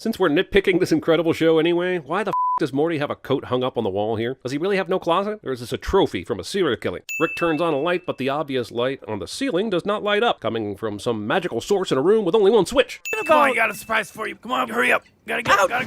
Since we're nitpicking this incredible show anyway, why the does Morty have a coat hung up on the wall here? Does he really have no closet? Or is this a trophy from a serial killing? Rick turns on a light, but the obvious light on the ceiling does not light up, coming from some magical source in a room with only one switch. Come on, I got a surprise for you. Come on, hurry up. Gotta go. Gotta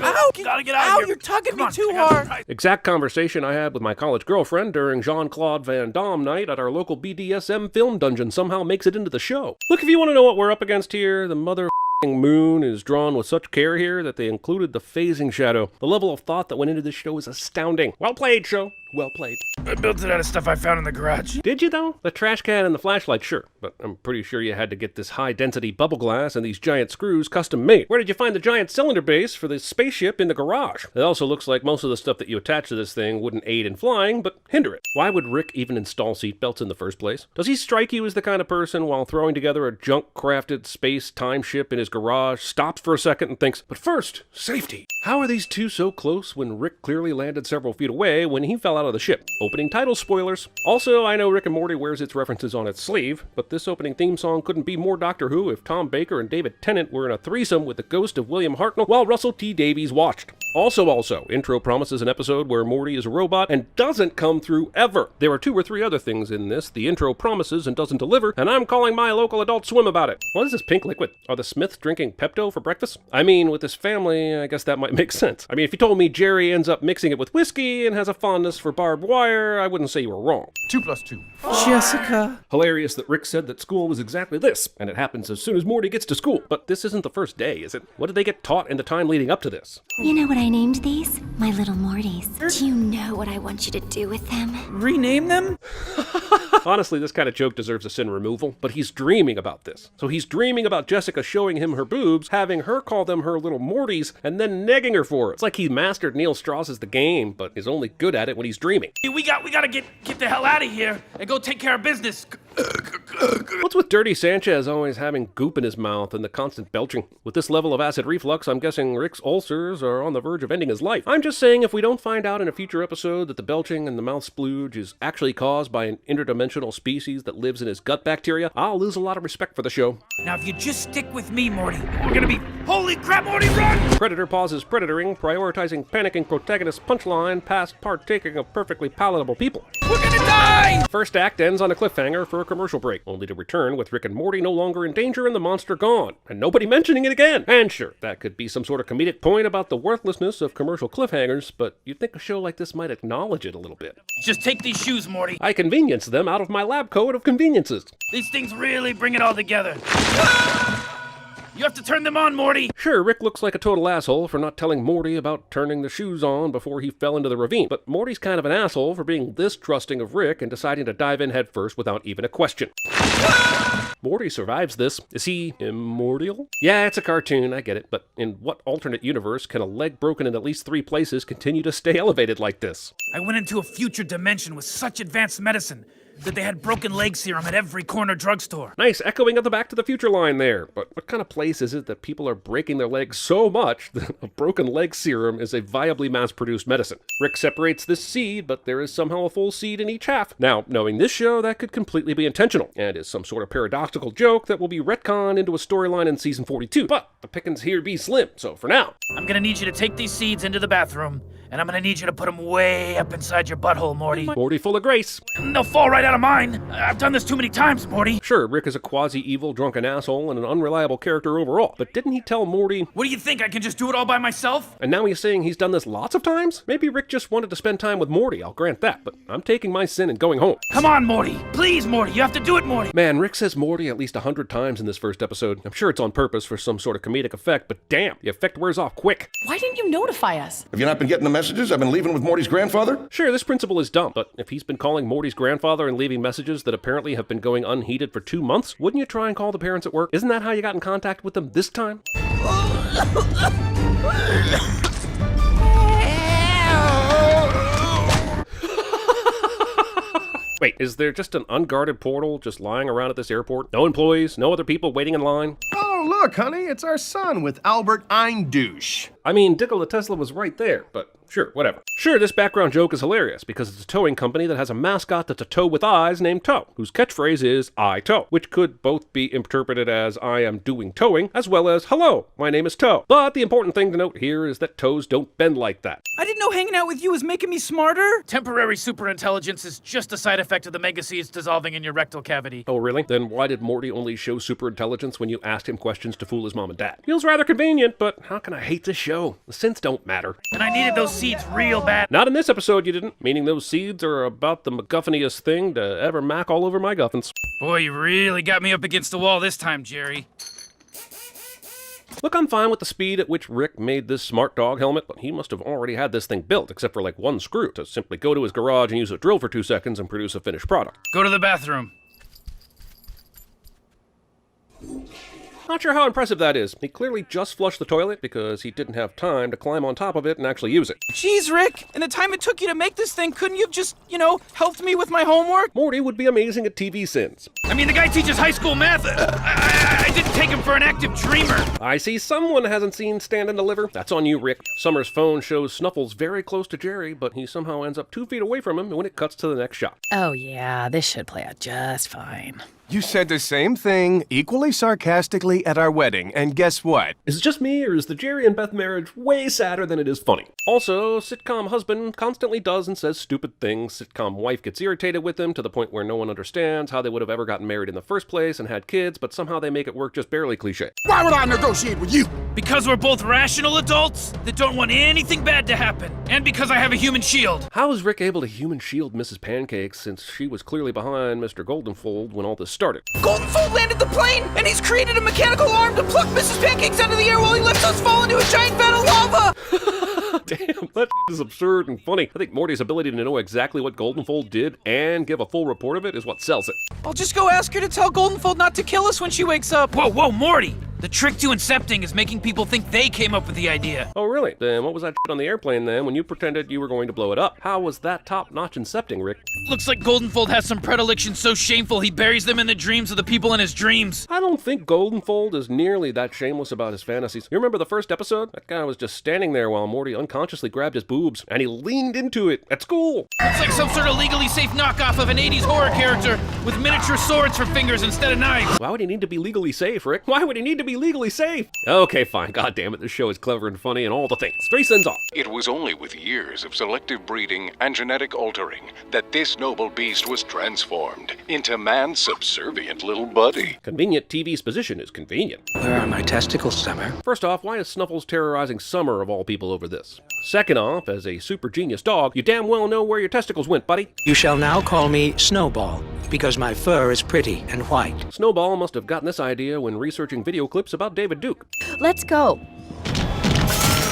get out of here. You're tugging me too hard. Exact conversation I had with my college girlfriend during Jean-Claude Van Damme night at our local BDSM film dungeon somehow makes it into the show. Look, if you want to know what we're up against here, the mother moon is drawn with such care here that they included the phasing shadow. The level of thought that went into this show is astounding. Well played, show. Well played. I built it out of stuff I found in the garage. Did you, though? The trash can and the flashlight, sure. But I'm pretty sure you had to get this high-density bubble glass and these giant screws custom made. Where did you find the giant cylinder base for this spaceship in the garage? It also looks like most of the stuff that you attach to this thing wouldn't aid in flying, but hinder it. Why would Rick even install seatbelts in the first place? Does he strike you as the kind of person, while throwing together a junk-crafted space-time ship in his garage, stops for a second and thinks, but first, safety? How are these two so close when Rick clearly landed several feet away when he fell out of the ship? Opening title spoilers. Also, I know Rick and Morty wears its references on its sleeve, but this opening theme song couldn't be more Doctor Who if Tom Baker and David Tennant were in a threesome with the ghost of William Hartnell while Russell T Davies watched. Also, intro promises an episode where Morty is a robot and doesn't come through ever. There are 2 or 3 other things in this the intro promises and doesn't deliver, and I'm calling my local Adult Swim about it. What is this pink liquid? Are the Smiths drinking Pepto for breakfast? I mean, with this family, I guess that might make sense. I mean, if you told me Jerry ends up mixing it with whiskey and has a fondness for barbed wire, I wouldn't say you were wrong. 2 + 2. Jessica. Hilarious that Rick said that school was exactly this, and it happens as soon as Morty gets to school. But this isn't the first day, is it? What did they get taught in the time leading up to this? You know what I named these? My little Mortys. Do you know what I want you to do with them? Rename them? Honestly, this kind of joke deserves a sin removal, but he's dreaming about this. So he's dreaming about Jessica showing him her boobs, having her call them her little Mortys, and then negging her for it. It's like he mastered Neil Strauss's The Game, but is only good at it when he's dreaming. We gotta get the hell out of here and go take care of business. What's with Dirty Sanchez always having goop in his mouth and the constant belching? With this level of acid reflux, I'm guessing Rick's ulcers are on the verge of ending his life. I'm just saying if we don't find out in a future episode that the belching and the mouth splooge is actually caused by an interdimensional species that lives in his gut bacteria, I'll lose a lot of respect for the show. Now if you just stick with me, Morty, we're gonna be... Holy crap, Morty, run! Predator pauses predatoring, prioritizing panicking protagonist punchline past partaking of perfectly palatable people. We're gonna die! First act ends on a cliffhanger for a commercial break, only to return with Rick and Morty no longer in danger and the monster gone, and nobody mentioning it again. And sure, that could be some sort of comedic point about the worthlessness of commercial cliffhangers, but you'd think a show like this might acknowledge it a little bit. Just take these shoes, Morty. I convenience them out of my lab coat of conveniences. These things really bring it all together. You have to turn them on, Morty! Sure, Rick looks like a total asshole for not telling Morty about turning the shoes on before he fell into the ravine, but Morty's kind of an asshole for being this trusting of Rick and deciding to dive in headfirst without even a question. Morty survives this. Is he immortal? Yeah, it's a cartoon, I get it, but in what alternate universe can a leg broken in at least 3 places continue to stay elevated like this? I went into a future dimension with such advanced medicine that they had broken leg serum at every corner drugstore. Nice echoing of the Back to the Future line there. But what kind of place is it that people are breaking their legs so much that a broken leg serum is a viably mass-produced medicine? Rick separates this seed, but there is somehow a full seed in each half. Now, knowing this show, that could completely be intentional, and is some sort of paradoxical joke that will be retconned into a storyline in season 42. But the pickings here be slim, so for now. I'm gonna need you to take these seeds into the bathroom, and I'm gonna need you to put them way up inside your butthole, Morty. Morty full of grace. And they'll fall right out of mine. I've done this too many times, Morty. Sure, Rick is a quasi-evil, drunken asshole and an unreliable character overall, but didn't he tell Morty... What do you think, I can just do it all by myself? And now he's saying he's done this lots of times? Maybe Rick just wanted to spend time with Morty, I'll grant that, but I'm taking my sin and going home. Come on, Morty. Please, Morty, you have to do it, Morty. Man, Rick says Morty at least 100 times in this first episode. I'm sure it's on purpose for some sort of comedic effect, but damn, the effect wears off quick. Why didn't you notify us? Have you not been getting the messages? I've been leaving with Morty's grandfather? Sure, this principle is dumb, but if he's been calling Morty's grandfather and leaving messages that apparently have been going unheeded for 2 months, wouldn't you try and call the parents at work? Isn't that how you got in contact with them this time? Wait, is there just an unguarded portal just lying around at this airport? No employees, no other people waiting in line? Oh, look, honey, it's our son with Albert Eindouche. I mean, Nikola Tesla was right there, but sure, whatever. Sure, this background joke is hilarious because it's a towing company that has a mascot that's a toe with eyes named Toe, whose catchphrase is I tow, which could both be interpreted as I am doing towing, as well as hello, my name is Toe. But the important thing to note here is that toes don't bend like that. I didn't know hanging out with you was making me smarter. Temporary superintelligence is just a side effect of the mega seeds dissolving in your rectal cavity. Oh, really? Then why did Morty only show superintelligence when you asked him questions to fool his mom and dad? Feels rather convenient, but how can I hate this show? The synths don't matter. And I needed those seeds real bad. Not in this episode, you didn't. Meaning those seeds are about the MacGuffiniest thing to ever mac all over my guffins. Boy, you really got me up against the wall this time, Jerry. Look, I'm fine with the speed at which Rick made this smart dog helmet, but he must have already had this thing built, except for like one screw, to simply go to his garage and use a drill for 2 seconds and produce a finished product. Go to the bathroom. Not sure how impressive that is. He clearly just flushed the toilet because he didn't have time to climb on top of it and actually use it. Jeez, Rick, in the time it took you to make this thing, couldn't you have just, helped me with my homework? Morty would be amazing at TVSins. I mean, the guy teaches high school math. I didn't take him for an active dreamer. I see someone hasn't seen Stand and Deliver. That's on you, Rick. Summer's phone shows Snuffles very close to Jerry, but he somehow ends up 2 feet away from him when it cuts to the next shot. Oh yeah, this should play out just fine. You said the same thing, equally sarcastically, at our wedding, and guess what? Is it just me, or is the Jerry and Beth marriage way sadder than it is funny? Also, sitcom husband constantly does and says stupid things. Sitcom wife gets irritated with him to the point where no one understands how they would have ever gotten married in the first place and had kids, but somehow they make it work just barely cliche. Why would I negotiate with you? Because we're both rational adults that don't want anything bad to happen. And because I have a human shield. How is Rick able to human shield Mrs. Pancakes since she was clearly behind Mr. Goldenfold when all this started? Goldenfold landed the plane, and he's created a mechanical arm to pluck Mrs. Pancakes out of the air while he lets us fall into a giant vat of lava! Damn, that is absurd and funny. I think Morty's ability to know exactly what Goldenfold did and give a full report of it is what sells it. I'll just go ask her to tell Goldenfold not to kill us when she wakes up. Whoa, Morty! The trick to incepting is making people think they came up with the idea. Oh, really? Then what was that shit on the airplane then when you pretended you were going to blow it up? How was that top-notch incepting, Rick? Looks like Goldenfold has some predilections so shameful he buries them in the dreams of the people in his dreams. I don't think Goldenfold is nearly that shameless about his fantasies. You remember the first episode? That guy was just standing there while Morty unconsciously grabbed his boobs, and he leaned into it at school. It's like some sort of legally safe knockoff of an 80s horror character with miniature swords for fingers instead of knives. Why would he need to be legally safe, Rick? Why would he need to be legally safe? Okay, fine. God damn it, this show is clever and funny and all the things. 3 cents off. It was only with years of selective breeding and genetic altering that this noble beast was transformed into man's subservient little buddy. Convenient TV's position is convenient. Where are my testicles, Summer? First off, why is Snuffles terrorizing Summer of all people over this? Second off, as a super genius dog, you damn well know where your testicles went, buddy. You shall now call me Snowball, because my fur is pretty and white. Snowball must have gotten this idea when researching video clips about David Duke. Let's go.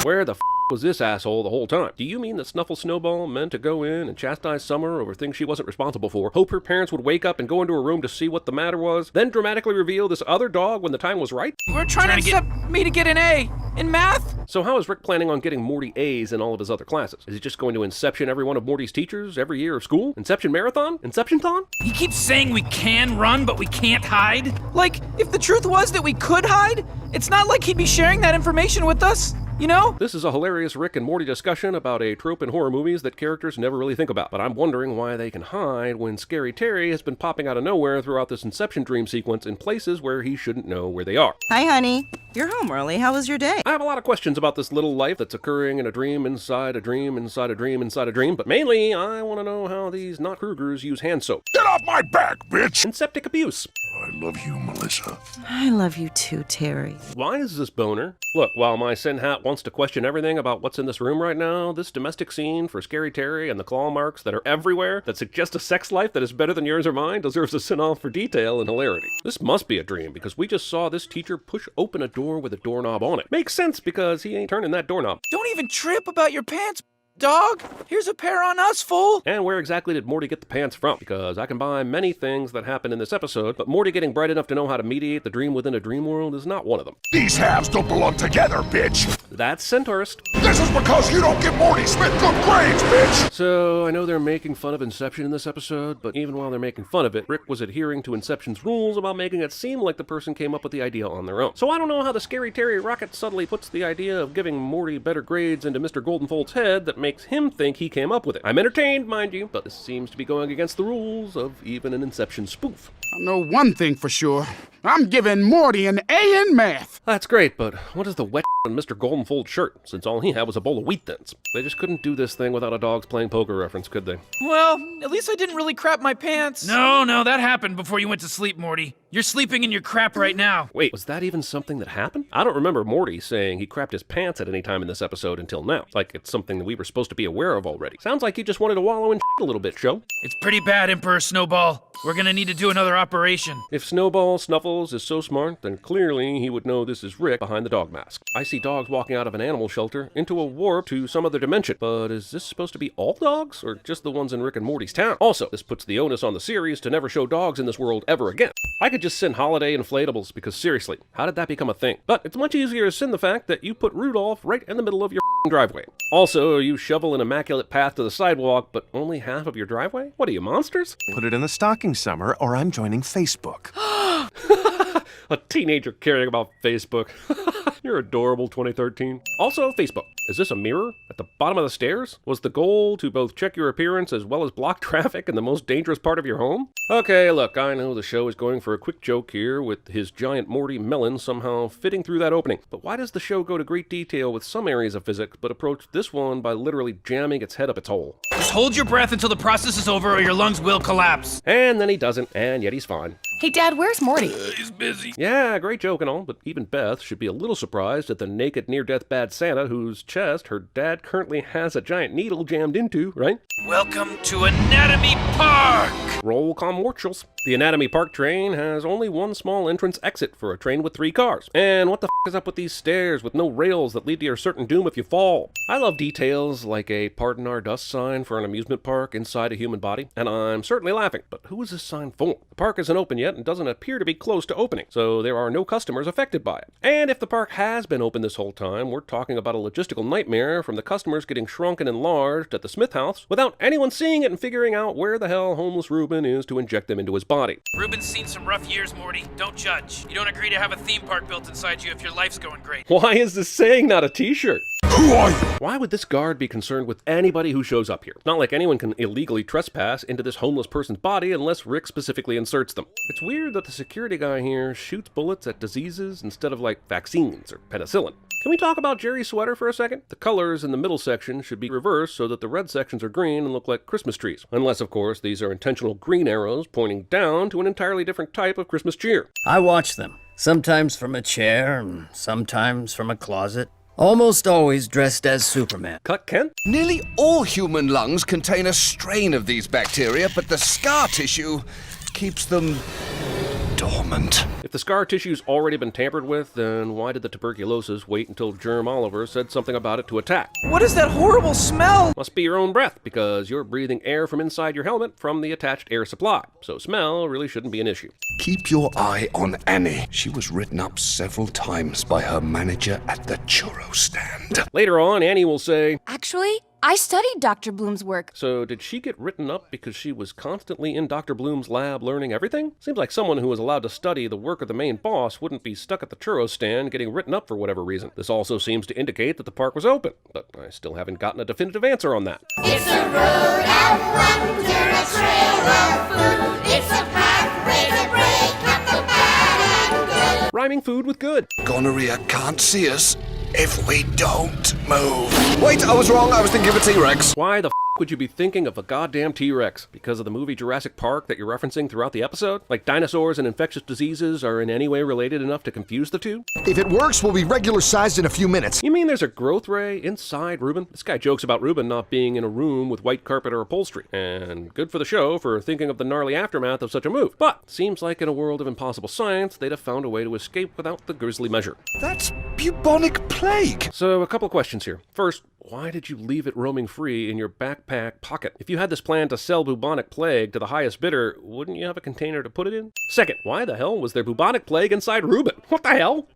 Where the was this asshole the whole time? Do you mean that Snuffle Snowball meant to go in and chastise Summer over things she wasn't responsible for, hope her parents would wake up and go into her room to see what the matter was, then dramatically reveal this other dog when the time was right? We're trying to get me to get an A in math. So how is Rick planning on getting Morty A's in all of his other classes? Is he just going to Inception every one of Morty's teachers every year of school? Inception Marathon? Inception-thon? He keeps saying we can run, but we can't hide. Like, if the truth was that we could hide, it's not like he'd be sharing that information with us. You know? This is a hilarious Rick and Morty discussion about a trope in horror movies that characters never really think about, but I'm wondering why they can hide when Scary Terry has been popping out of nowhere throughout this Inception dream sequence in places where he shouldn't know where they are. Hi, honey. You're home early. How was your day? I have a lot of questions about this little life that's occurring in a dream inside a dream inside a dream inside a dream, but mainly I want to know how these not Krugers use hand soap. Get off my back, bitch! And septic abuse. I love you, Melissa. I love you too, Terry. Why is this boner? Look, while my sin hat wants to question everything about what's in this room right now, this domestic scene for Scary Terry and the claw marks that are everywhere that suggest a sex life that is better than yours or mine deserves a sin-off for detail and hilarity. This must be a dream because we just saw this teacher push open a door with a doorknob on it. Makes sense because he ain't turning that doorknob. Don't even trip about your pants, dog. Here's a pair on us, fool. And where exactly did Morty get the pants from? Because I can buy many things that happen in this episode, but Morty getting bright enough to know how to mediate the dream within a dream world is not one of them. These halves don't belong together, bitch! That's Centaurist. This This is because you don't give Morty Smith good grades, bitch! So, I know they're making fun of Inception in this episode, but even while they're making fun of it, Rick was adhering to Inception's rules about making it seem like the person came up with the idea on their own. So I don't know how the Scary Terry Rocket subtly puts the idea of giving Morty better grades into Mr. Goldenfold's head that makes him think he came up with it. I'm entertained, mind you, but this seems to be going against the rules of even an Inception spoof. I know one thing for sure. I'm giving Morty an A in math. That's great, but what is the wet on Mr. Goldenfold's shirt, since all he had was a bowl of wheat thins? They just couldn't do this thing without a dogs playing poker reference, could they? Well, at least I didn't really crap my pants. No, that happened before you went to sleep, Morty. You're sleeping in your crap right now. Wait, was that even something that happened? I don't remember Morty saying he crapped his pants at any time in this episode until now. Like it's something that we were supposed to be aware of already. Sounds like he just wanted to wallow in a little bit, show. It's pretty bad, Emperor Snowball. We're gonna need to do another operation. If Snowball Snuffles is so smart, then clearly he would know this is Rick behind the dog mask. I see dogs walking out of an animal shelter into a warp to some other dimension. But is this supposed to be all dogs, or just the ones in Rick and Morty's town? Also, this puts the onus on the series to never show dogs in this world ever again. I could just send holiday inflatables, because seriously, how did that become a thing? But it's much easier to send the fact that you put Rudolph right in the middle of your driveway. Also, you shovel an immaculate path to the sidewalk, but only half of your driveway? What are you, monsters? Put it in the stocking, Summer, or I'm joining Facebook. A teenager caring about Facebook. You're adorable, 2013. Also, Facebook. Is this a mirror at the bottom of the stairs? Was the goal to both check your appearance as well as block traffic in the most dangerous part of your home? Okay, look, I know the show is going for a quick joke here with his giant Morty melon somehow fitting through that opening. But why does the show go to great detail with some areas of physics, but approach this one by literally jamming its head up its hole? Just hold your breath until the process is over or your lungs will collapse. And then he doesn't, and yet he's fine. Hey, Dad, where's Morty? He's busy. Yeah, great joke and all, but even Beth should be a little surprised at the naked near-death bad Santa whose chest her dad currently has a giant needle jammed into, right? Welcome to Anatomy Park! Roll commercials. The Anatomy Park train has only one small entrance exit for a train with 3 cars. And what the is up with these stairs with no rails that lead to your certain doom if you fall? I love details like a pardon our dust sign for an amusement park inside a human body, and I'm certainly laughing, but who is this sign for? The park isn't open yet and doesn't appear to be close to opening, so there are no customers affected by it. And if the park has been open this whole time, we're talking about a logistical nightmare from the customers getting shrunk and enlarged at the Smith house without anyone seeing it and figuring out where the hell homeless Ruben is to inject them into his body. Ruben's seen some rough years, Morty. Don't judge. You don't agree to have a theme park built inside you if your life's going great. Why is this saying not a t-shirt? Who are you? Why would this guard be concerned with anybody who shows up here? Not like anyone can illegally trespass into this homeless person's body unless Rick specifically inserts them. It's weird that the security guy here shoots bullets at diseases instead of like vaccines or penicillin. Can we talk about Jerry's sweater for a second? The colors in the middle section should be reversed so that the red sections are green and look like Christmas trees. Unless, of course, these are intentional green arrows pointing down to an entirely different type of Christmas cheer. I watch them, sometimes from a chair and sometimes from a closet. Almost always dressed as Superman. Cut, Kent? Nearly all human lungs contain a strain of these bacteria, but the scar tissue keeps them dormant. If the scar tissue's already been tampered with, then why did the tuberculosis wait until Germ Oliver said something about it to attack? What is that horrible smell? Must be your own breath, because you're breathing air from inside your helmet from the attached air supply. So smell really shouldn't be an issue. Keep your eye on Annie. She was written up several times by her manager at the churro stand. Later on, Annie will say, "Actually, I studied Dr. Bloom's work." So did she get written up because she was constantly in Dr. Bloom's lab learning everything? Seems like someone who was allowed to study the work of the main boss wouldn't be stuck at the churro stand getting written up for whatever reason. This also seems to indicate that the park was open, but I still haven't gotten a definitive answer on that. It's a road of wonder, a trail of food. It's a pathway to break up the bad and good. Rhyming food with good. Gonorrhea can't see us if we don't move. Wait, I was wrong. I was thinking of a T-Rex. Why the would you be thinking of a goddamn T-Rex? Because of the movie Jurassic Park that you're referencing throughout the episode? Like dinosaurs and infectious diseases are in any way related enough to confuse the two? If it works, we'll be regular sized in a few minutes. You mean there's a growth ray inside Ruben? This guy jokes about Ruben not being in a room with white carpet or upholstery. And good for the show for thinking of the gnarly aftermath of such a move. But seems like in a world of impossible science, they'd have found a way to escape without the grisly measure. That's bubonic plague. So a couple of questions here. First, why did you leave it roaming free in your backpack pocket? If you had this plan to sell bubonic plague to the highest bidder, wouldn't you have a container to put it in? Second, why the hell was there bubonic plague inside Ruben? What the hell?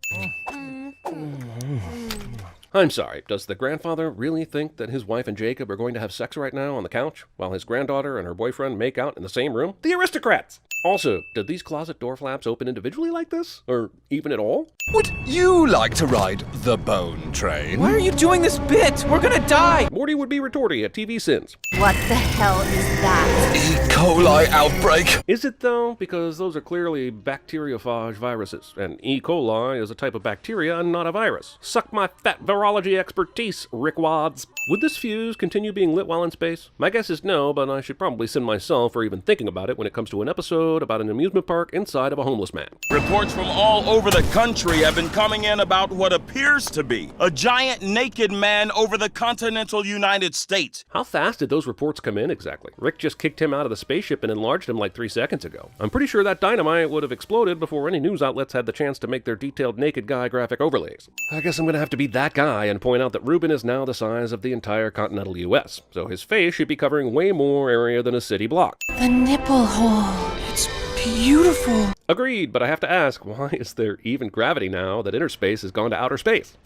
I'm sorry, does the grandfather really think that his wife and Jacob are going to have sex right now on the couch while his granddaughter and her boyfriend make out in the same room? The aristocrats! Also, did these closet door flaps open individually like this? Or even at all? Would you like to ride the bone train? Why are you doing this bit? We're gonna die! Morty would be retorting at TVSins. What the hell is that? E. coli outbreak! Is it though? Because those are clearly bacteriophage viruses, and E. coli is a type of bacteria and not a virus. Suck my fat virology expertise, Rickwads. Would this fuse continue being lit while in space? My guess is no, but I should probably send myself for even thinking about it when it comes to an episode about an amusement park inside of a homeless man. Reports from all over the country have been coming in about what appears to be a giant naked man over the continental United States. How fast did those reports come in exactly? Rick just kicked him out of the spaceship and enlarged him like 3 seconds ago. I'm pretty sure that dynamite would have exploded before any news outlets had the chance to make their detailed naked guy graphic overlays. I guess I'm gonna have to be that guy and point out that Ruben is now the size of the entire continental US, so his face should be covering way more area than a city block. The nipple hole. It's beautiful. Agreed, but I have to ask, why is there even gravity now that inner space has gone to outer space?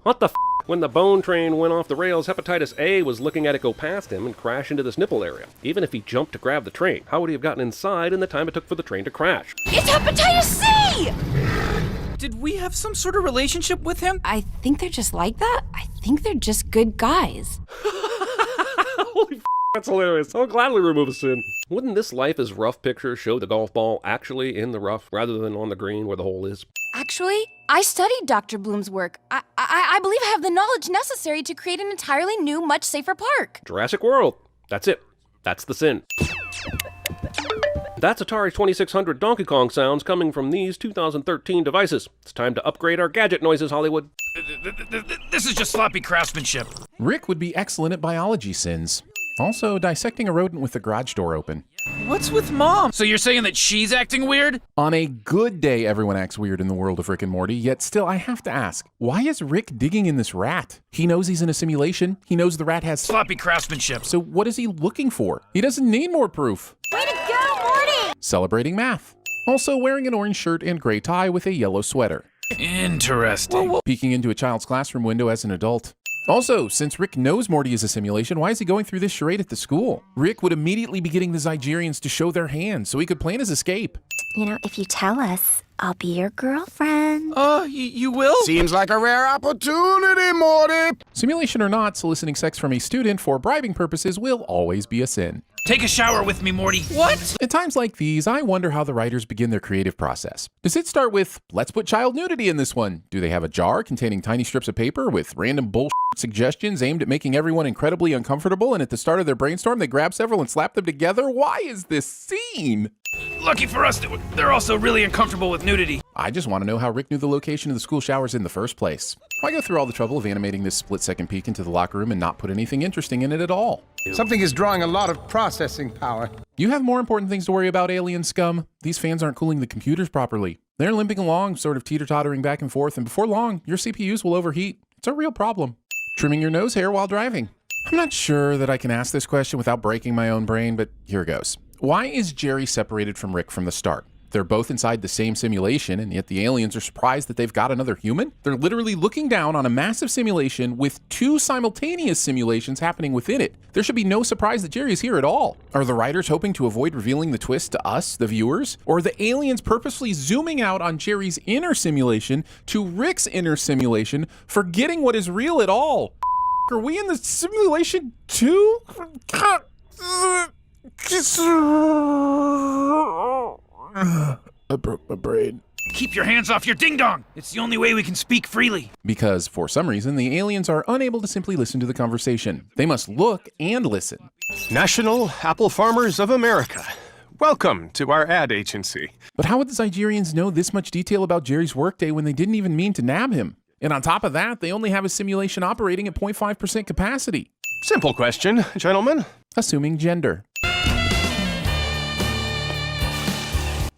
What the f? When the bone train went off the rails, Hepatitis A was looking at it go past him and crash into this nipple area. Even if he jumped to grab the train, how would he have gotten inside in the time it took for the train to crash? It's Hepatitis C! Did we have some sort of relationship with him? I think they're just like that. I think they're just good guys. Holy f, that's hilarious. I'll gladly remove a sin. Wouldn't this Life is Rough picture show the golf ball actually in the rough rather than on the green where the hole is? Actually, I studied Dr. Bloom's work. I believe I have the knowledge necessary to create an entirely new, much safer park. Jurassic World. That's it. That's the sin. That's Atari 2600 Donkey Kong sounds coming from these 2013 devices. It's time to upgrade our gadget noises, Hollywood. This is just sloppy craftsmanship. Rick would be excellent at biology sins. Also, dissecting a rodent with the garage door open. What's with Mom? So you're saying that she's acting weird? On a good day, everyone acts weird in the world of Rick and Morty, yet still I have to ask, why is Rick digging in this rat? He knows he's in a simulation. He knows the rat has sloppy craftsmanship. So what is he looking for? He doesn't need more proof. Way to go, Morty! Celebrating math. Also wearing an orange shirt and gray tie with a yellow sweater. Interesting. Peeking into a child's classroom window as an adult. Also, since Rick knows Morty is a simulation, why is he going through this charade at the school? Rick would immediately be getting the Zygerians to show their hands so he could plan his escape. You know, if you tell us, I'll be your girlfriend. You will? Seems like a rare opportunity, Morty. Simulation or not, soliciting sex from a student for bribing purposes will always be a sin. Take a shower with me, Morty. What? At times like these, I wonder how the writers begin their creative process. Does it start with, let's put child nudity in this one? Do they have a jar containing tiny strips of paper with random bullshit suggestions aimed at making everyone incredibly uncomfortable, and at the start of their brainstorm, they grab several and slap them together? Why is this scene? Lucky for us, they're also really uncomfortable with nudity. I just want to know how Rick knew the location of the school showers in the first place. Why go through all the trouble of animating this split-second peek into the locker room and not put anything interesting in it at all? Something is drawing a lot of processing power. You have more important things to worry about, alien scum. These fans aren't cooling the computers properly. They're limping along, sort of teeter-tottering back and forth, and before long, your CPUs will overheat. It's a real problem. Trimming your nose hair while driving. I'm not sure that I can ask this question without breaking my own brain, but here goes. Why is Jerry separated from Rick from the start? They're both inside the same simulation, and yet the aliens are surprised that they've got another human? They're literally looking down on a massive simulation with 2 simultaneous simulations happening within it. There should be no surprise that Jerry is here at all. Are the writers hoping to avoid revealing the twist to us, the viewers? Or are the aliens purposely zooming out on Jerry's inner simulation to Rick's inner simulation, forgetting what is real at all? Are we in the simulation too? I broke my brain. Keep your hands off your ding-dong. It's the only way we can speak freely. Because for some reason, the aliens are unable to simply listen to the conversation. They must look and listen. National Apple Farmers of America. Welcome to our ad agency. But how would the Zygerians know this much detail about Jerry's workday when they didn't even mean to nab him? And on top of that, they only have a simulation operating at 0.5% capacity. Simple question, gentlemen. Assuming gender.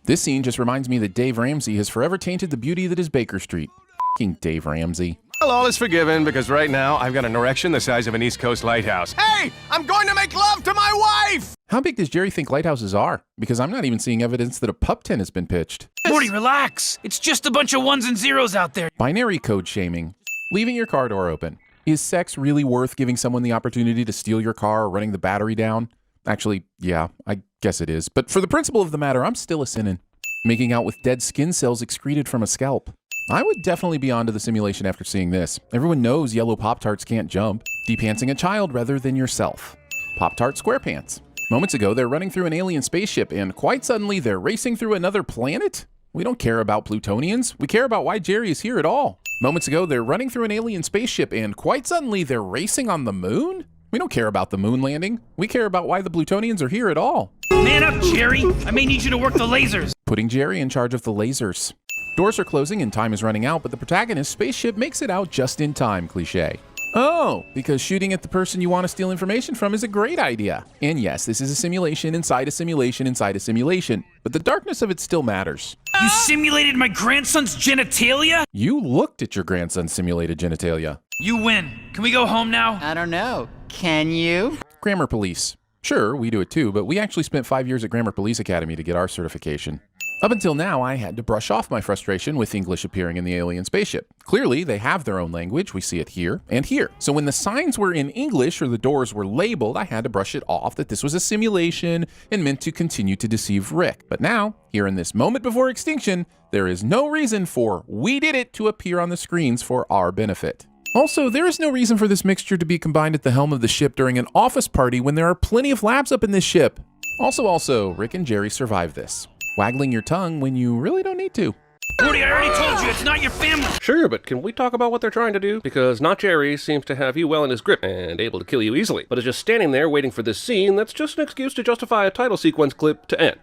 This scene just reminds me that Dave Ramsey has forever tainted the beauty that is Baker Street. F***ing Dave Ramsey. Well, all is forgiven because right now I've got an erection the size of an East Coast lighthouse. Hey, I'm going to make love to my my wife! How big does Jerry think lighthouses are? Because I'm not even seeing evidence that a pup tent has been pitched. Morty, relax. It's just a bunch of ones and zeros out there. Binary code shaming. Leaving your car door open. Is sex really worth giving someone the opportunity to steal your car or running the battery down? Actually, yeah, I guess it is. But for the principle of the matter, I'm still a sinnin'. Making out with dead skin cells excreted from a scalp. I would definitely be onto the simulation after seeing this. Everyone knows yellow Pop-Tarts can't jump. Depantsing a child rather than yourself. Pop-Tart SquarePants. Moments ago, they're running through an alien spaceship, and quite suddenly, they're racing through another planet? We don't care about Plutonians. We care about why Jerry is here at all. Moments ago, they're running through an alien spaceship, and quite suddenly, they're racing on the moon? We don't care about the moon landing. We care about why the Plutonians are here at all. Man up, Jerry. I may need you to work the lasers. Putting Jerry in charge of the lasers. Doors are closing and time is running out, but the protagonist's spaceship makes it out just in time, cliché. Oh, because shooting at the person you want to steal information from is a great idea. And yes, this is a simulation inside a simulation inside a simulation, but the darkness of it still matters. You simulated my grandson's genitalia? You looked at your grandson's simulated genitalia. You win. Can we go home now? I don't know. Can you? Grammar Police. Sure, we do it too, but we actually spent 5 years at Grammar Police Academy to get our certification. Up until now, I had to brush off my frustration with English appearing in the alien spaceship. Clearly, they have their own language. We see it here and here. So when the signs were in English or the doors were labeled, I had to brush it off that this was a simulation and meant to continue to deceive Rick. But now, here in this moment before extinction, there is no reason for "we did it" to appear on the screens for our benefit. Also, there is no reason for this mixture to be combined at the helm of the ship during an office party when there are plenty of labs up in this ship. Also, Rick and Jerry survived this. Waggling your tongue when you really don't need to. Morty, I already told you, it's not your family. Sure, but can we talk about what they're trying to do? Because Not Jerry seems to have you well in his grip and able to kill you easily, but is just standing there waiting for this scene that's just an excuse to justify a title sequence clip to end.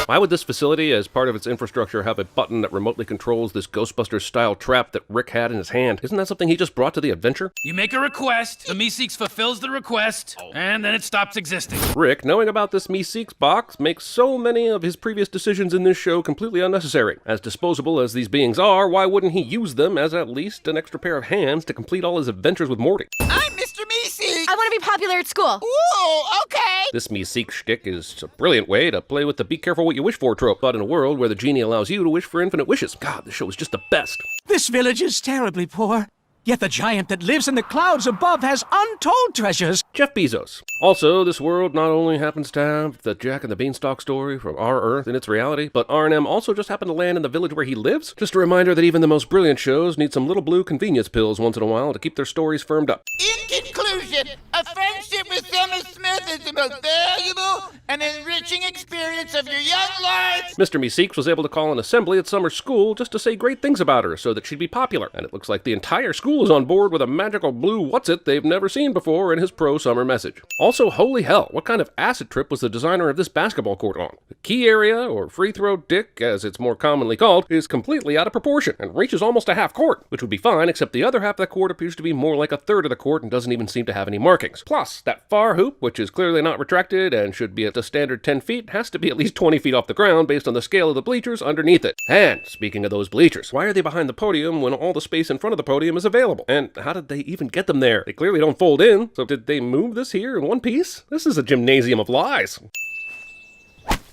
Why would this facility, as part of its infrastructure, have a button that remotely controls this Ghostbusters-style trap that Rick had in his hand? Isn't that something he just brought to the adventure? You make a request, the Meeseeks fulfills the request, and then it stops existing. Rick, knowing about this Meeseeks box, makes so many of his previous decisions in this show completely unnecessary. As disposable as these beings are, why wouldn't he use them as at least an extra pair of hands to complete all his adventures with Morty? I'm Mr. Meeseeks! I want to be popular at school. Ooh, okay! This Meeseeks shtick is a brilliant way to play with the be careful what you wish for trope, but in a world where the genie allows you to wish for infinite wishes. God, this show is just the best. This village is terribly poor, yet the giant that lives in the clouds above has untold treasures. Jeff Bezos. Also, this world not only happens to have the Jack and the Beanstalk story from our Earth in its reality, but R&M also just happened to land in the village where he lives. Just a reminder that even the most brilliant shows need some little blue convenience pills once in a while to keep their stories firmed up. In conclusion, a friendship with Summer Smith is the most valuable and enriching experience of your young life. Mr. Meeseeks was able to call an assembly at Summer's school just to say great things about her so that she'd be popular, and it looks like the entire school is on board with a magical blue what's-it they've never seen before in his pro-summer message. Also, holy hell, what kind of acid trip was the designer of this basketball court on? The key area, or free throw dick, as it's more commonly called, is completely out of proportion and reaches almost a half court, which would be fine, except the other half of the court appears to be more like a third of the court and doesn't even seem to have any markings. Plus, that far hoop, which is clearly not retracted and should be at a standard 10 feet, has to be at least 20 feet off the ground based on the scale of the bleachers underneath it. And, speaking of those bleachers, why are they behind the podium when all the space in front of the podium is available? And how did they even get them there? They clearly don't fold in, so did they move this here in one piece? This is a gymnasium of lies.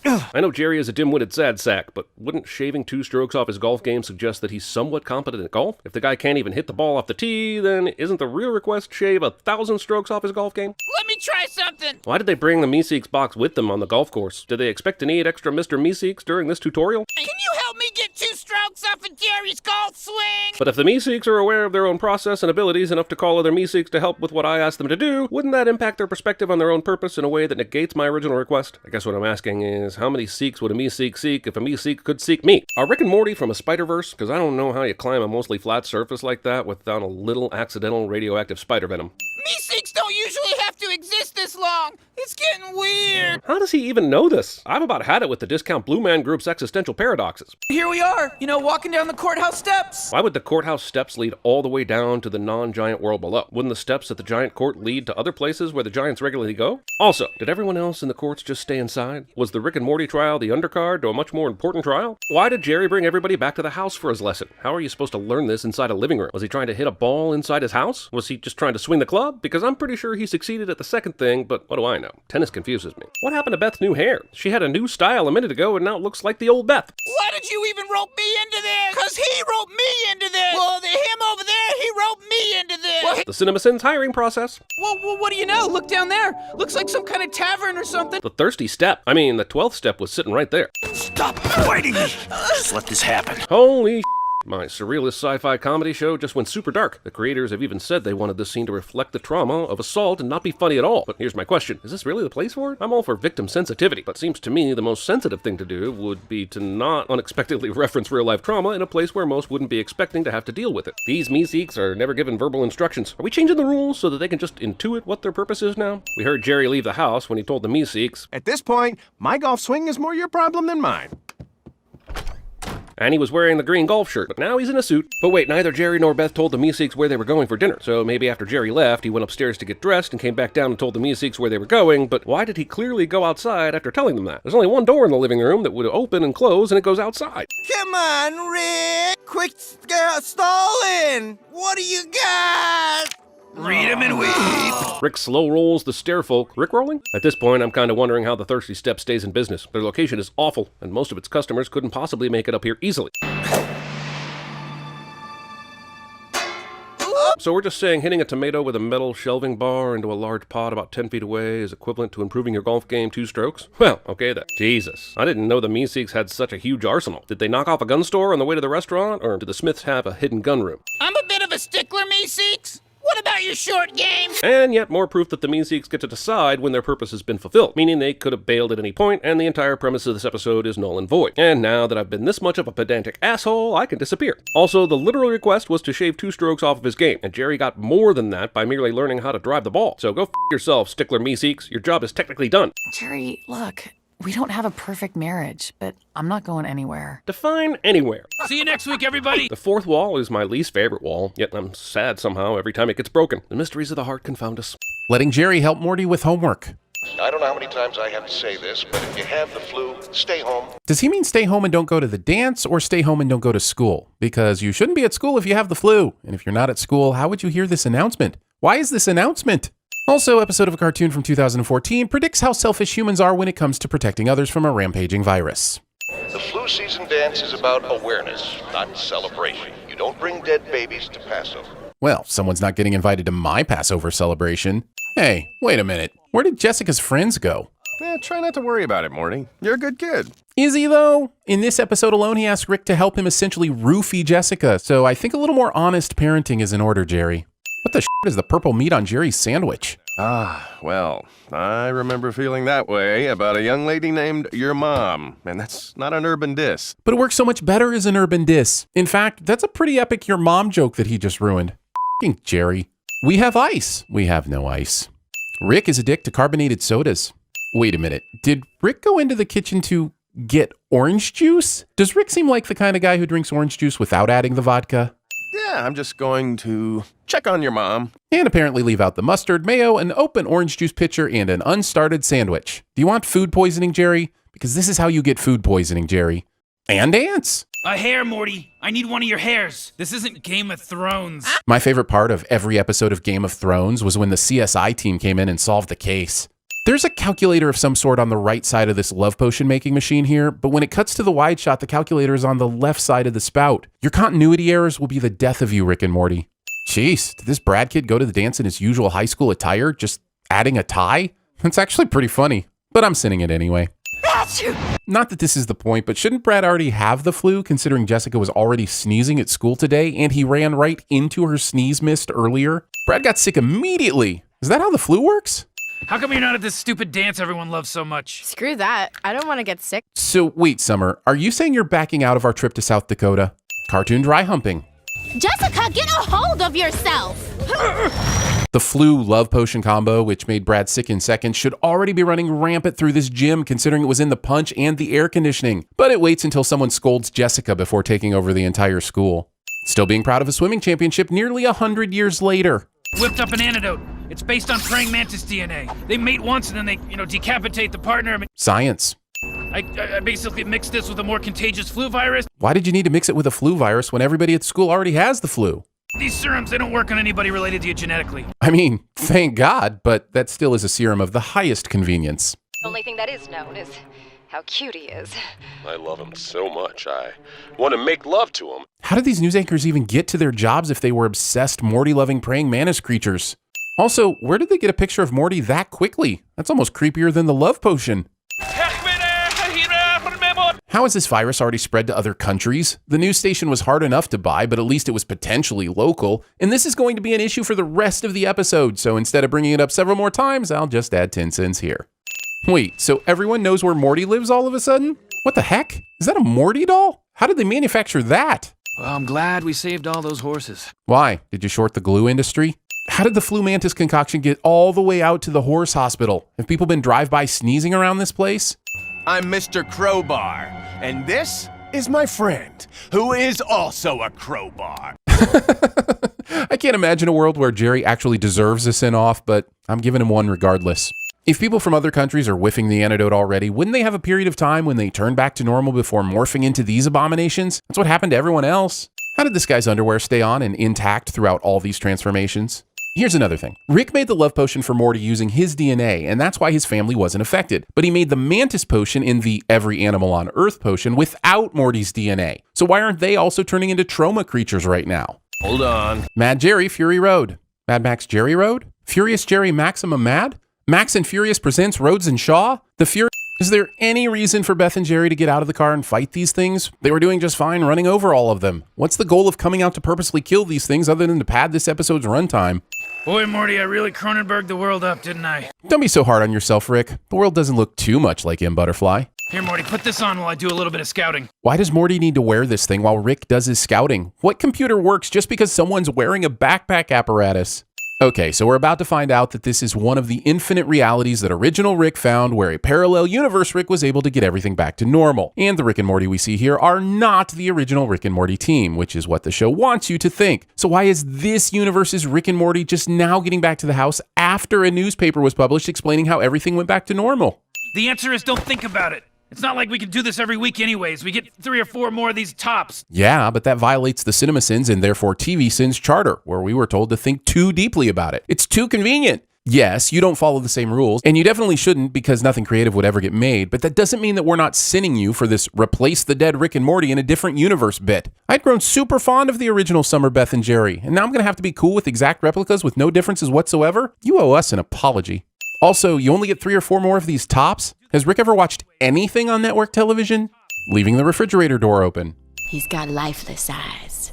I know Jerry is a dim-witted sad sack, but wouldn't shaving 2 strokes off his golf game suggest that he's somewhat competent at golf? If the guy can't even hit the ball off the tee, then isn't the real request shave 1,000 strokes off his golf game? Let me try something. Why did they bring the Meeseeks box with them on the golf course? Did they expect to need extra Mr. Meeseeks during this tutorial? Can you help me get 2 strokes off of Jerry's golf swing? But if the Meeseeks are aware of their own process and abilities enough to call other Meeseeks to help with what I asked them to do, wouldn't that impact their perspective on their own purpose in a way that negates my original request? I guess what I'm asking is, how many Seeks would a Meeseek seek if a Meeseek could seek me? Are Rick and Morty from a Spider-Verse? Because I don't know how you climb a mostly flat surface like that without a little accidental radioactive spider venom. Meeseeks don't usually have to exist this long. It's getting weird. How does he even know this? I've about had it with the Discount Blue Man Group's existential paradoxes. Here we are, walking down the courthouse steps. Why would the courthouse steps lead all the way down to the non-giant world below? Wouldn't the steps at the giant court lead to other places where the giants regularly go? Also, did everyone else in the courts just stay inside? Was the Rick and Morty trial the undercard to a much more important trial? Why did Jerry bring everybody back to the house for his lesson? How are you supposed to learn this inside a living room? Was he trying to hit a ball inside his house? Was he just trying to swing the club? club? Because I'm pretty sure he succeeded at the second thing, but what do I know? Tennis confuses me. What happened to Beth's new hair? She had a new style a minute ago and now it looks like the old Beth. Why did you even rope me into this? Because he roped me into this. Well, him over there, he roped me into this. Well, The TVSins hiring process. Well, what do you know? Look down there. Looks like some kind of tavern or something. The thirsty step. I mean, the 12th step was sitting right there. Stop fighting me! Just let this happen. Holy my surrealist sci-fi comedy show just went super dark. The creators have even said they wanted this scene to reflect the trauma of assault and not be funny at all. But here's my question. Is this really the place for it? I'm all for victim sensitivity, but seems to me the most sensitive thing to do would be to not unexpectedly reference real-life trauma in a place where most wouldn't be expecting to have to deal with it. These Meeseeks are never given verbal instructions. Are we changing the rules so that they can just intuit what their purpose is now? We heard Jerry leave the house when he told the Meeseeks, At this point, my golf swing is more your problem than mine. and he was wearing the green golf shirt, but now he's in a suit. But wait, neither Jerry nor Beth told the Meeseeks where they were going for dinner, so maybe after Jerry left, he went upstairs to get dressed and came back down and told the Meeseeks where they were going, but why did he clearly go outside after telling them that? There's only one door in the living room that would open and close, and it goes outside. come on, Rick. Quick, stall in. What do you got? Read 'em and weep. Rick slow rolls the stairfolk. Rick rolling? At this point, I'm kind of wondering how the Thirsty Step stays in business. Their location is awful, and most of its customers couldn't possibly make it up here easily. So we're just saying hitting a tomato with a metal shelving bar into a large pot about 10 feet away is equivalent to improving your golf game 2 strokes? Well, okay then. Jesus. I didn't know the Meeseeks had such a huge arsenal. Did they knock off a gun store on the way to the restaurant, or do the Smiths have a hidden gun room? I'm a bit of a stickler, Meeseeks. What about your short game? And yet more proof that the Meeseeks get to decide when their purpose has been fulfilled, meaning they could have bailed at any point, and the entire premise of this episode is null and void. And now that I've been this much of a pedantic asshole, I can disappear. Also, the literal request was to shave 2 strokes off of his game, and Jerry got more than that by merely learning how to drive the ball. So go f*** yourself, stickler Meeseeks. Your job is technically done. Jerry, look, we don't have a perfect marriage, but I'm not going anywhere. Define anywhere. See you next week, everybody. The fourth wall is my least favorite wall, yet I'm sad somehow every time it gets broken. The mysteries of the heart confound us. Letting Jerry help Morty with homework. I don't know how many times I have to say this, but if you have the flu, stay home. Does he mean stay home and don't go to the dance, or stay home and don't go to school? Because you shouldn't be at school if you have the flu. And if you're not at school, how would you hear this announcement? Why is this announcement? Also, episode of a cartoon from 2014 predicts how selfish humans are when it comes to protecting others from a rampaging virus. The flu season dance is about awareness, not celebration. You don't bring dead babies to Passover. Well, someone's not getting invited to my Passover celebration. Hey, wait a minute. Where did Jessica's friends go? Try not to worry about it, Morty. You're a good kid. Is he, though? In this episode alone, he asked Rick to help him essentially roofie Jessica, so I think a little more honest parenting is in order, Jerry. What the shit is the purple meat on Jerry's sandwich? Well, I remember feeling that way about a young lady named your mom, and that's not an urban diss. But it works so much better as an urban diss. In fact, that's a pretty epic your mom joke that he just ruined. F***ing Jerry. We have ice. We have no ice. Rick is a dick to carbonated sodas. Wait a minute. Did Rick go into the kitchen to get orange juice? Does Rick seem like the kind of guy who drinks orange juice without adding the vodka? Yeah, I'm just going to check on your mom. And apparently leave out the mustard, mayo, an open orange juice pitcher, and an unstarted sandwich. Do you want food poisoning, Jerry? Because this is how you get food poisoning, Jerry. And ants. A hair, Morty. I need one of your hairs. This isn't Game of Thrones. My favorite part of every episode of Game of Thrones was when the CSI team came in and solved the case. There's a calculator of some sort on the right side of this love potion making machine here, but when it cuts to the wide shot, the calculator is on the left side of the spout. Your continuity errors will be the death of you, Rick and Morty. Jeez, did this Brad kid go to the dance in his usual high school attire, just adding a tie? That's actually pretty funny, but I'm sending it anyway. Not that this is the point, but shouldn't Brad already have the flu, considering Jessica was already sneezing at school today, and he ran right into her sneeze mist earlier? Brad got sick immediately. Is that how the flu works? How come you're not at this stupid dance everyone loves so much? Screw that. I don't want to get sick. So wait, Summer, are you saying you're backing out of our trip to South Dakota? Cartoon dry humping. Jessica, get a hold of yourself! The flu love potion combo, which made Brad sick in seconds, should already be running rampant through this gym, considering it was in the punch and the air conditioning. But it waits until someone scolds Jessica before taking over the entire school. Still being proud of a swimming championship nearly 100 years later. Whipped up an antidote. It's based on praying mantis DNA. They mate once and then they, decapitate the partner. Science. I basically mixed this with a more contagious flu virus. Why did you need to mix it with a flu virus when everybody at school already has the flu? These serums, they don't work on anybody related to you genetically. I mean, thank God, but that still is a serum of the highest convenience. The only thing that is known is how cute he is. I love him so much, I want to make love to him. How did these news anchors even get to their jobs if they were obsessed Morty-loving praying mantis creatures? Also, where did they get a picture of Morty that quickly? That's almost creepier than the love potion. How has this virus already spread to other countries? The news station was hard enough to buy, but at least it was potentially local. And this is going to be an issue for the rest of the episode, so instead of bringing it up several more times, I'll just add 10 cents here. Wait, so everyone knows where Morty lives all of a sudden? What the heck? Is that a Morty doll? How did they manufacture that? Well, I'm glad we saved all those horses. Why? Did you short the glue industry? How did the flu mantis concoction get all the way out to the horse hospital? Have people been drive-by sneezing around this place? I'm Mr. Crowbar, and this is my friend, who is also a crowbar. I can't imagine a world where Jerry actually deserves a send-off, but I'm giving him one regardless. If people from other countries are whiffing the antidote already, wouldn't they have a period of time when they turn back to normal before morphing into these abominations? That's what happened to everyone else. How did this guy's underwear stay on and intact throughout all these transformations? Here's another thing. Rick made the love potion for Morty using his DNA, and that's why his family wasn't affected. But he made the Mantis potion in the every animal on Earth potion without Morty's DNA. So why aren't they also turning into trauma creatures right now? Hold on. Mad Jerry, Fury Road. Mad Max Jerry Road? Furious Jerry Maximum Mad? Max and Furious presents Rhodes and Shaw? The Fury... Is there any reason for Beth and Jerry to get out of the car and fight these things? They were doing just fine running over all of them. What's the goal of coming out to purposely kill these things other than to pad this episode's runtime? Boy, Morty, I really Cronenberg'd the world up, didn't I? Don't be so hard on yourself, Rick. The world doesn't look too much like M. Butterfly. Here, Morty, put this on while I do a little bit of scouting. Why does Morty need to wear this thing while Rick does his scouting? What computer works just because someone's wearing a backpack apparatus? Okay, so we're about to find out that this is one of the infinite realities that original Rick found, where a parallel universe Rick was able to get everything back to normal. And the Rick and Morty we see here are not the original Rick and Morty team, which is what the show wants you to think. So why is this universe's Rick and Morty just now getting back to the house after a newspaper was published explaining how everything went back to normal? The answer is don't think about it. It's not like we can do this every week anyways. We get 3 or 4 more of these tops. Yeah, but that violates the CinemaSins and therefore TVSins charter, where we were told to think too deeply about it. It's too convenient. Yes, you don't follow the same rules, and you definitely shouldn't because nothing creative would ever get made, but that doesn't mean that we're not sinning you for this replace the dead Rick and Morty in a different universe bit. I'd grown super fond of the original Summer Beth and Jerry, and now I'm going to have to be cool with exact replicas with no differences whatsoever? You owe us an apology. Also, you only get 3 or 4 more of these tops? Has Rick ever watched anything on network television? Leaving the refrigerator door open. He's got lifeless eyes.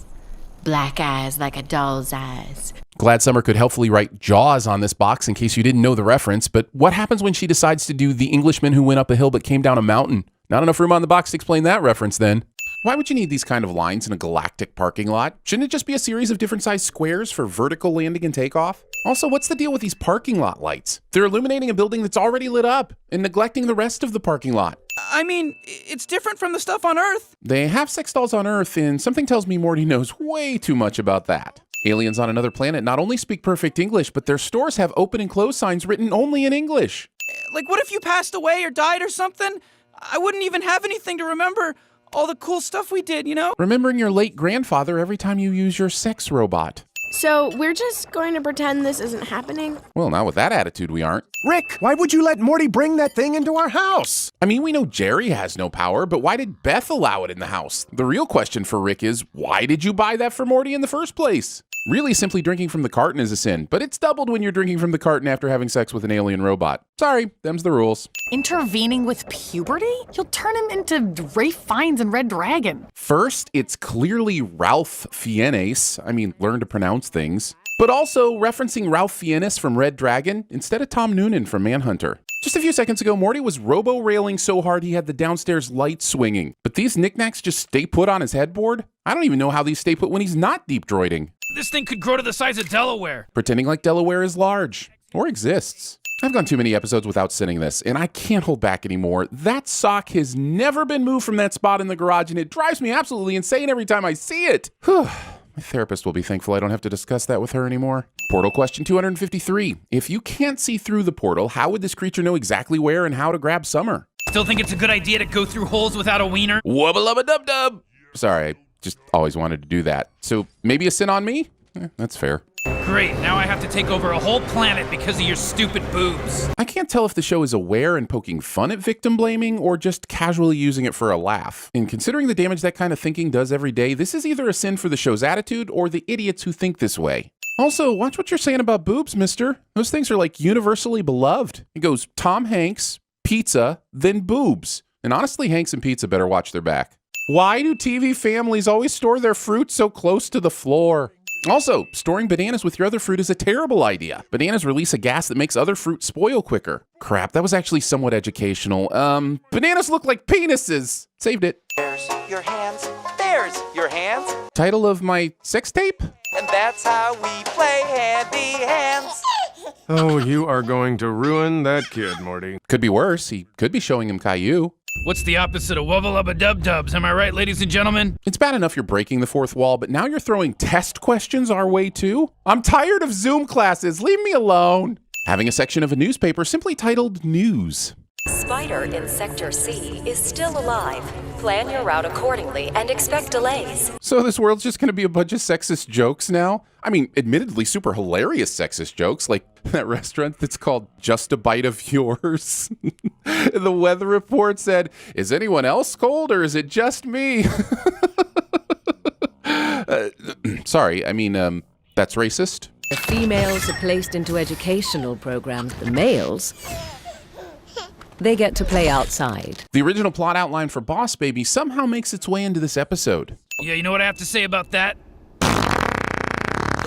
Black eyes like a doll's eyes. Glad Summer could helpfully write Jaws on this box in case you didn't know the reference, but what happens when she decides to do The Englishman Who Went Up a Hill but Came Down a Mountain? Not enough room on the box to explain that reference then. Why would you need these kind of lines in a galactic parking lot? Shouldn't it just be a series of different sized squares for vertical landing and takeoff? Also, what's the deal with these parking lot lights? They're illuminating a building that's already lit up and neglecting the rest of the parking lot. I mean, it's different from the stuff on Earth. They have sex dolls on Earth, and something tells me Morty knows way too much about that. Aliens on another planet not only speak perfect English, but their stores have open and close signs written only in English. Like, what if you passed away or died or something? I wouldn't even have anything to remember all the cool stuff we did, you know? Remembering your late grandfather every time you use your sex robot. So we're just going to pretend this isn't happening? Well, not with that attitude, we aren't. Rick, why would you let Morty bring that thing into our house? I mean, we know Jerry has no power, but why did Beth allow it in the house? The real question for Rick is, why did you buy that for Morty in the first place? Really, simply drinking from the carton is a sin, but it's doubled when you're drinking from the carton after having sex with an alien robot. Sorry, them's the rules. Intervening with puberty? You'll turn him into Ralph Fiennes and Red Dragon. First, it's clearly Ralph Fiennes. I mean, learn to pronounce things. But also referencing Ralph Fiennes from Red Dragon instead of Tom Noonan from Manhunter. Just a few seconds ago, Morty was robo-railing so hard he had the downstairs light swinging. But these knickknacks just stay put on his headboard? I don't even know how these stay put when he's not deep droiding. This thing could grow to the size of Delaware. Pretending like Delaware is large. Or exists. I've gone too many episodes without sinning this, and I can't hold back anymore. That sock has never been moved from that spot in the garage, and it drives me absolutely insane every time I see it. Whew. My therapist will be thankful I don't have to discuss that with her anymore. Portal question 253. If you can't see through the portal, how would this creature know exactly where and how to grab Summer? Still think it's a good idea to go through holes without a wiener? Wubba-lubba-dub-dub. Sorry, I just always wanted to do that. So maybe a sin on me? That's fair. Great, now I have to take over a whole planet because of your stupid boobs. I can't tell if the show is aware and poking fun at victim blaming or just casually using it for a laugh. And considering the damage that kind of thinking does every day, this is either a sin for the show's attitude or the idiots who think this way. Also, watch what you're saying about boobs, mister. Those things are like universally beloved. It goes Tom Hanks, pizza, then boobs. And honestly, Hanks and pizza better watch their back. Why do TV families always store their fruit so close to the floor? Also, storing bananas with your other fruit is a terrible idea. Bananas release a gas that makes other fruit spoil quicker. Crap, that was actually somewhat educational. Bananas look like penises. Saved it. There's your hands. There's your hands. Title of my sex tape? And that's how we play handy hands. Oh, you are going to ruin that kid, Morty. Could be worse. He could be showing him Caillou. What's the opposite of wubba-lubba-dub-dubs? Am I right, ladies and gentlemen? It's bad enough you're breaking the fourth wall, but now you're throwing test questions our way too? I'm tired of Zoom classes. Leave me alone. Having a section of a newspaper simply titled News. Spider in Sector C is still alive. Plan your route accordingly and expect delays. So this world's just going to be a bunch of sexist jokes now? I mean, admittedly super hilarious sexist jokes, like that restaurant that's called Just a Bite of Yours. The weather report said, is anyone else cold or is it just me? Sorry, I mean, that's racist. The females are placed into educational programs. The males, they get to play outside. The original plot outline for Boss Baby somehow makes its way into this episode. Yeah, you know what I have to say about that?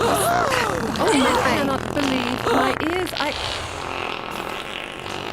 Oh, I cannot believe my ears.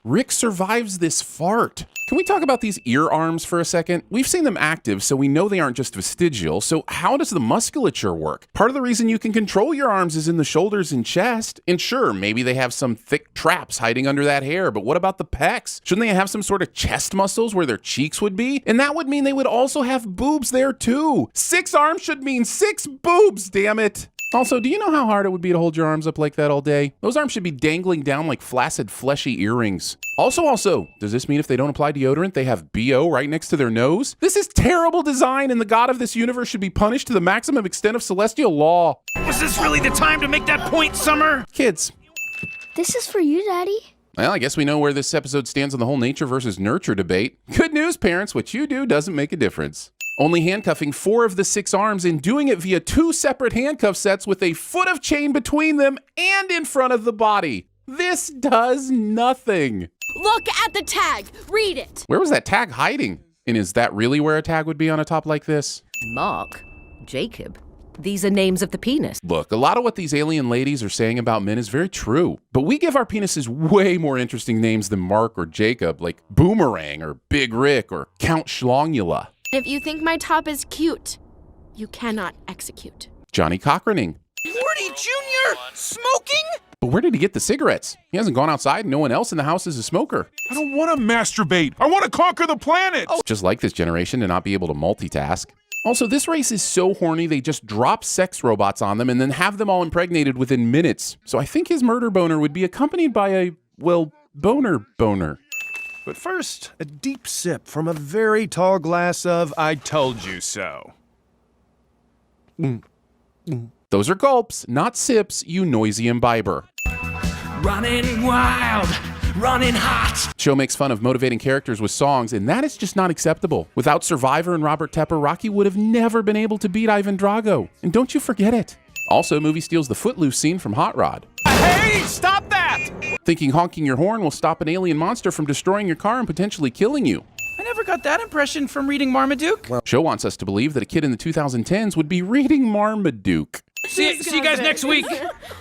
Rick survives this fart. Can we talk about these ear arms for a second? We've seen them active, so we know they aren't just vestigial. So how does the musculature work? Part of the reason you can control your arms is in the shoulders and chest. And sure, maybe they have some thick traps hiding under that hair, but what about the pecs? Shouldn't they have some sort of chest muscles where their cheeks would be? And that would mean they would also have boobs there too. 6 arms should mean 6 boobs, damn it. Also, do you know how hard it would be to hold your arms up like that all day? Those arms should be dangling down like flaccid, fleshy earrings. Also, does this mean if they don't apply deodorant, they have BO right next to their nose? This is terrible design, and the god of this universe should be punished to the maximum extent of celestial law. Was this really the time to make that point, Summer? Kids. This is for you, Daddy. Well, I guess we know where this episode stands on the whole nature versus nurture debate. Good news, parents, what you do doesn't make a difference. Only handcuffing 4 of the 6 arms and doing it via 2 separate handcuff sets with a foot of chain between them and in front of the body. This does nothing. Look at the tag. Read it. Where was that tag hiding? And is that really where a tag would be on a top like this? Mark, Jacob. These are names of the penis. Look, a lot of what these alien ladies are saying about men is very true, but we give our penises way more interesting names than Mark or Jacob, like Boomerang or Big Rick or Count Schlongula. If you think my top is cute, you cannot execute. Johnny Cochraning. Morty Jr. smoking? But where did he get the cigarettes? He hasn't gone outside and no one else in the house is a smoker. I don't want to masturbate. I want to conquer the planet. Just like this generation to not be able to multitask. Also, this race is so horny they just drop sex robots on them and then have them all impregnated within minutes. So I think his murder boner would be accompanied by a, well, boner. But first, a deep sip from a very tall glass of I told you so. Those are gulps, not sips, you noisy imbiber. Running wild, running hot. Show makes fun of motivating characters with songs, and that is just not acceptable. Without Survivor and Robert Tepper, Rocky would have never been able to beat Ivan Drago. And don't you forget it. Also, movie steals the Footloose scene from Hot Rod. Hey, stop that! Thinking honking your horn will stop an alien monster from destroying your car and potentially killing you. I never got that impression from reading Marmaduke. Show wants us to believe that a kid in the 2010s would be reading Marmaduke. See you guys next week.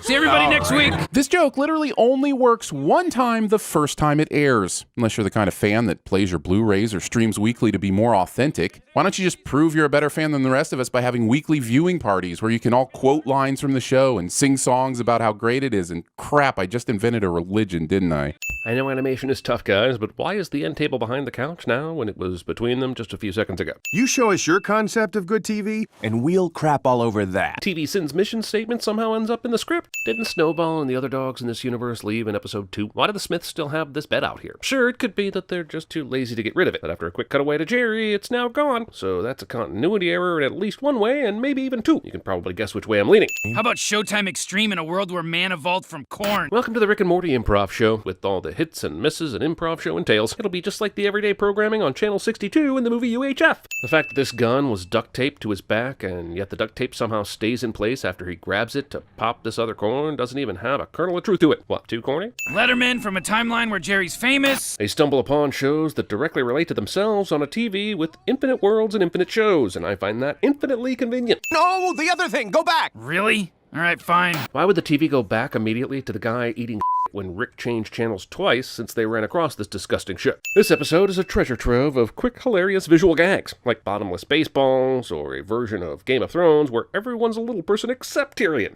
See everybody next week. This joke literally only works one time the first time it airs. Unless you're the kind of fan that plays your Blu-rays or streams weekly to be more authentic. Why don't you just prove you're a better fan than the rest of us by having weekly viewing parties where you can all quote lines from the show and sing songs about how great it is, and crap, I just invented a religion, didn't I? I know animation is tough, guys, but why is the end table behind the couch now when it was between them just a few seconds ago? You show us your concept of good TV, and we'll crap all over that. TVSins Rick's mission statement somehow ends up in the script? Didn't Snowball and the other dogs in this universe leave in episode 2? Why do the Smiths still have this bed out here? Sure, it could be that they're just too lazy to get rid of it, but after a quick cutaway to Jerry, it's now gone. So that's a continuity error in at least one way, and maybe even two. You can probably guess which way I'm leaning. How about Showtime Extreme in a world where man evolved from corn? Welcome to the Rick and Morty Improv Show, with all the hits and misses an improv show entails. It'll be just like the everyday programming on Channel 62 in the movie UHF. The fact that this gun was duct taped to his back, and yet the duct tape somehow stays in place after he grabs it to pop this other corn doesn't even have a kernel of truth to it. What, too corny? Letterman from a timeline where Jerry's famous. They stumble upon shows that directly relate to themselves on a TV with infinite worlds and infinite shows, and I find that infinitely convenient. No, the other thing, go back! Really? Alright, fine. Why would the TV go back immediately to the guy eating when Rick changed channels twice since they ran across this disgusting shit? This episode is a treasure trove of quick, hilarious visual gags, like bottomless baseballs, or a version of Game of Thrones where everyone's a little person except Tyrion.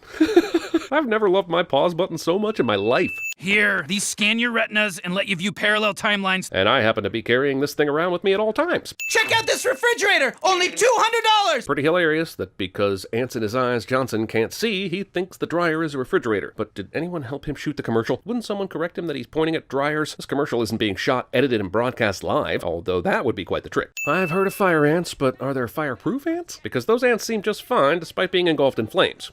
I've never loved my pause button so much in my life. Here, these scan your retinas and let you view parallel timelines. And I happen to be carrying this thing around with me at all times. Check out this refrigerator! Only $200! Pretty hilarious that because ants in his eyes Johnson can't see, he thinks the dryer is a refrigerator. But did anyone help him shoot the commercial? Wouldn't someone correct him that he's pointing at dryers? This commercial isn't being shot, edited, and broadcast live, although that would be quite the trick. I've heard of fire ants, but are there fireproof ants? Because those ants seem just fine despite being engulfed in flames.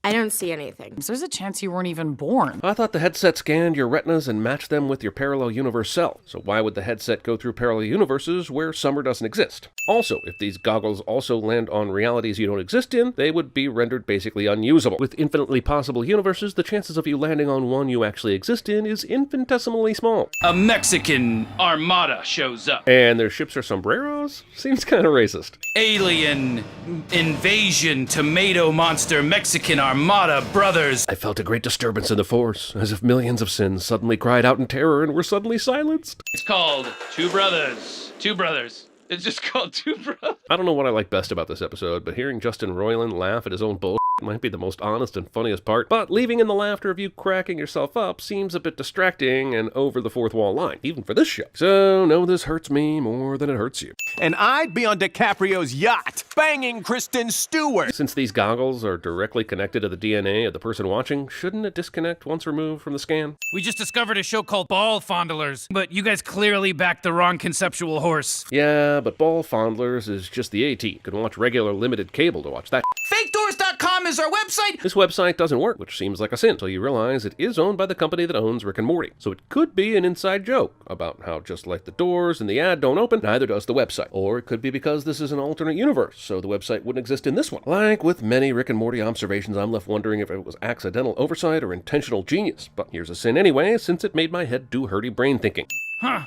I don't see anything. There's a chance you weren't even born. I thought the headset scanned your retinas and matched them with your parallel universe self. So why would the headset go through parallel universes where summer doesn't exist? Also, if these goggles also land on realities you don't exist in, they would be rendered basically unusable. With infinitely possible universes, the chances of you landing on one you actually exist in is infinitesimally small. A Mexican armada shows up. And their ships are sombreros? Seems kind of racist. Alien invasion tomato monster Mexican armada brothers. I felt a great disturbance in the force, as if millions of sins suddenly cried out in terror and were suddenly silenced. It's called Two Brothers. Two Brothers. It's just called Two Brothers. I don't know what I like best about this episode, but hearing Justin Roiland laugh at his own bullshit might be the most honest and funniest part, but leaving in the laughter of you cracking yourself up seems a bit distracting and over the fourth wall line, even for this show. So, no, this hurts me more than it hurts you. And I'd be on DiCaprio's yacht, banging Kristen Stewart. Since these goggles are directly connected to the DNA of the person watching, shouldn't it disconnect once removed from the scan? We just discovered a show called Ball Fondlers, but you guys clearly backed the wrong conceptual horse. Yeah, but Ball Fondlers is just the AT. You can watch regular limited cable to watch that. FakeDoors.com is our website! This website doesn't work, which seems like a sin, until you realize it is owned by the company that owns Rick and Morty. So it could be an inside joke about how just like the doors in the ad don't open, neither does the website. Or it could be because this is an alternate universe, so the website wouldn't exist in this one. Like with many Rick and Morty observations, I'm left wondering if it was accidental oversight or intentional genius. But here's a sin anyway, since it made my head do hurty brain thinking. Huh.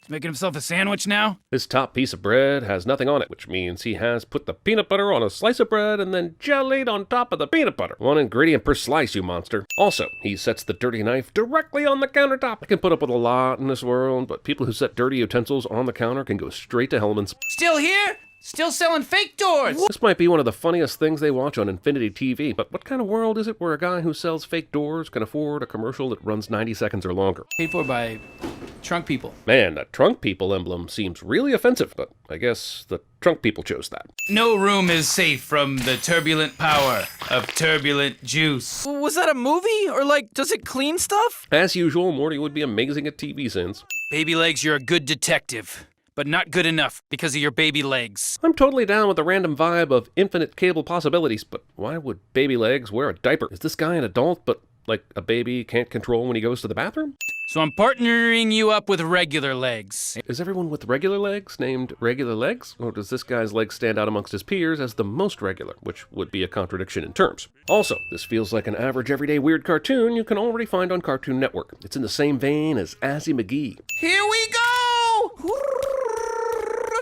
He's making himself a sandwich now? This top piece of bread has nothing on it, which means he has put the peanut butter on a slice of bread and then jellied on top of the peanut butter. One ingredient per slice, you monster. Also, he sets the dirty knife directly on the countertop. I can put up with a lot in this world, but people who set dirty utensils on the counter can go straight to Hellman's. Still here? Still selling fake doors! This might be one of the funniest things they watch on Infinity TV, but what kind of world is it where a guy who sells fake doors can afford a commercial that runs 90 seconds or longer? Paid for by trunk people. Man, that trunk people emblem seems really offensive, but I guess the trunk people chose that. No room is safe from the turbulent power of turbulent juice. Was that a movie? Or does it clean stuff? As usual, Morty would be amazing at TVSins. Baby Legs, you're a good detective. But not good enough because of your baby legs. I'm totally down with the random vibe of infinite cable possibilities, but why would Baby Legs wear a diaper? Is this guy an adult, but like a baby can't control when he goes to the bathroom? So I'm partnering you up with Regular Legs. Is everyone with regular legs named Regular Legs? Or does this guy's legs stand out amongst his peers as the most regular, which would be a contradiction in terms? Also, this feels like an average everyday weird cartoon you can already find on Cartoon Network. It's in the same vein as Azzy McGee. Here we go!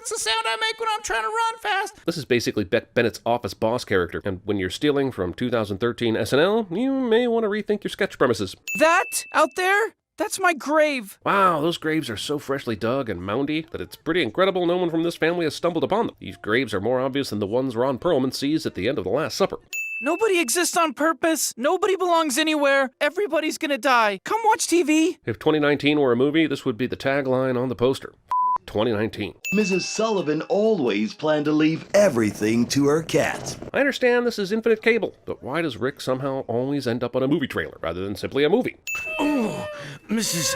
That's the sound I make when I'm trying to run fast. This is basically Beck Bennett's office boss character, and when you're stealing from 2013 SNL, you may want to rethink your sketch premises. That out there? That's my grave. Wow, those graves are so freshly dug and moundy that it's pretty incredible no one from this family has stumbled upon them. These graves are more obvious than the ones Ron Perlman sees at the end of The Last Supper. Nobody exists on purpose. Nobody belongs anywhere. Everybody's gonna die. Come watch TV. If 2019 were a movie, this would be the tagline on the poster. 2019. Mrs. Sullivan always planned to leave everything to her cat. I understand this is infinite cable, but why does Rick somehow always end up on a movie trailer rather than simply a movie? Oh, Mrs.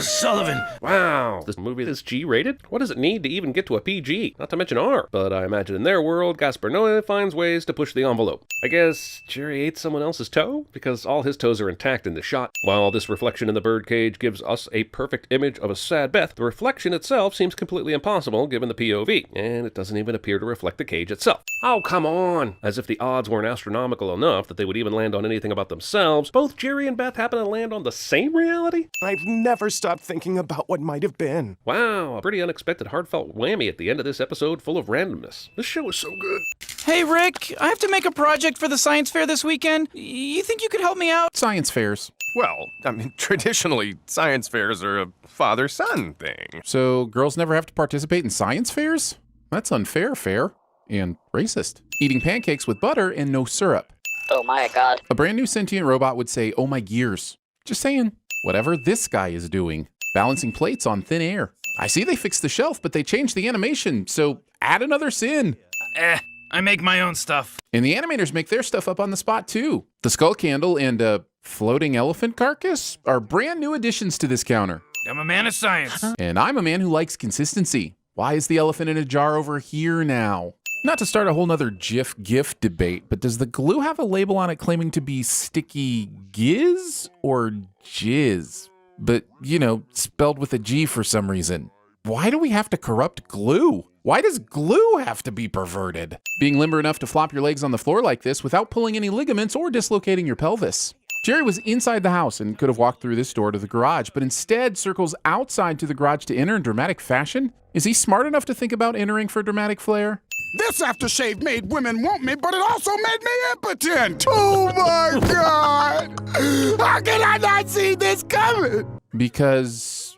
Sullivan. Wow, this movie is G-rated? What does it need to even get to a PG? Not to mention R. But I imagine in their world, Gaspar Noé finds ways to push the envelope. I guess Jerry ate someone else's toe? Because all his toes are intact in the shot. While this reflection in the birdcage gives us a perfect image of a sad Beth, the reflection itself seems completely impossible given the POV, and it doesn't even appear to reflect the cage itself. Oh, come on! As if the odds weren't astronomical enough that they would even land on anything about themselves, both Jerry and Beth happen to land on the same reality? I've never stopped thinking about what might have been. Wow, a pretty unexpected heartfelt whammy at the end of this episode full of randomness. This show is so good. Hey, Rick, I have to make a project for the science fair this weekend. You think you could help me out? Science fairs. Well, I mean, traditionally, science fairs are a father-son thing. So girls never have to participate in science fairs? That's unfair, fair, and racist. Eating pancakes with butter and no syrup. Oh my god. A brand new sentient robot would say, oh my gears. Just saying. Whatever this guy is doing. Balancing plates on thin air. I see they fixed the shelf, but they changed the animation, so add another sin. I make my own stuff. And the animators make their stuff up on the spot too. The skull candle and a floating elephant carcass are brand new additions to this counter. I'm a man of science. And I'm a man who likes consistency. Why is the elephant in a jar over here now? Not to start a whole nother GIF debate, but does the glue have a label on it claiming to be sticky giz or jizz? But, you know, spelled with a G for some reason. Why do we have to corrupt glue? Why does glue have to be perverted? Being limber enough to flop your legs on the floor like this without pulling any ligaments or dislocating your pelvis. Jerry was inside the house and could have walked through this door to the garage, but instead circles outside to the garage to enter in dramatic fashion. Is he smart enough to think about entering for dramatic flair? This aftershave made women want me, but it also made me impotent. Oh my God! How can I not see this coming? Because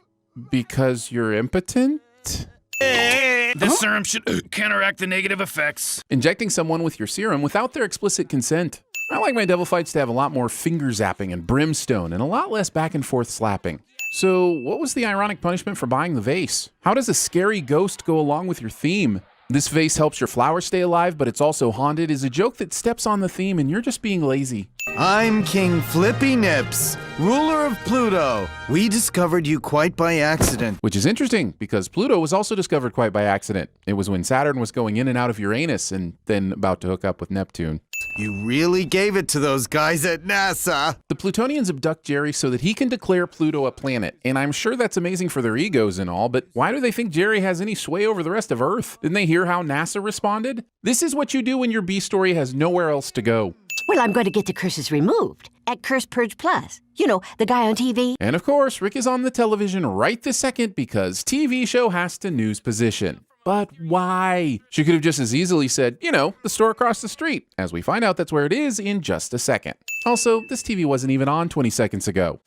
you're impotent? This serum should counteract the negative effects. Injecting someone with your serum without their explicit consent. I like my devil fights to have a lot more finger zapping and brimstone and a lot less back and forth slapping. So what was the ironic punishment for buying the vase? How does a scary ghost go along with your theme? This vase helps your flowers stay alive, but it's also haunted is a joke that steps on the theme and you're just being lazy. I'm King Flippy Nips, ruler of Pluto. We discovered you quite by accident. Which is interesting, because Pluto was also discovered quite by accident. It was when Saturn was going in and out of Uranus and then about to hook up with Neptune. You really gave it to those guys at NASA. The Plutonians abduct Jerry so that he can declare Pluto a planet, and I'm sure that's amazing for their egos and all, but why do they think Jerry has any sway over the rest of Earth? Didn't they hear how NASA responded? This is what you do when your B story has nowhere else to go. Well, I'm going to get the curses removed at Curse Purge Plus. You know, the guy on TV. And of course, Rick is on the television right this second because TV show has to news position. But why? She could have just as easily said, you know, the store across the street, as we find out that's where it is in just a second. Also, this TV wasn't even on 20 seconds ago.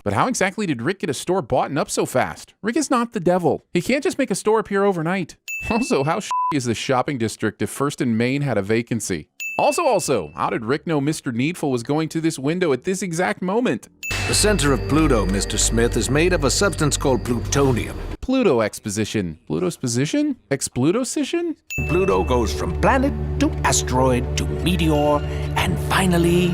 But how exactly did Rick get a store bought and up so fast? Rick is not the devil. He can't just make a store appear overnight. Also, how is the shopping district if First and Main had a vacancy? Also, how did Rick know Mr. Needful was going to this window at this exact moment? The center of Pluto, Mr. Smith, is made of a substance called plutonium. Pluto exposition. Pluto's position? Ex-Pluto-cision? Pluto goes from planet to asteroid to meteor, and finally,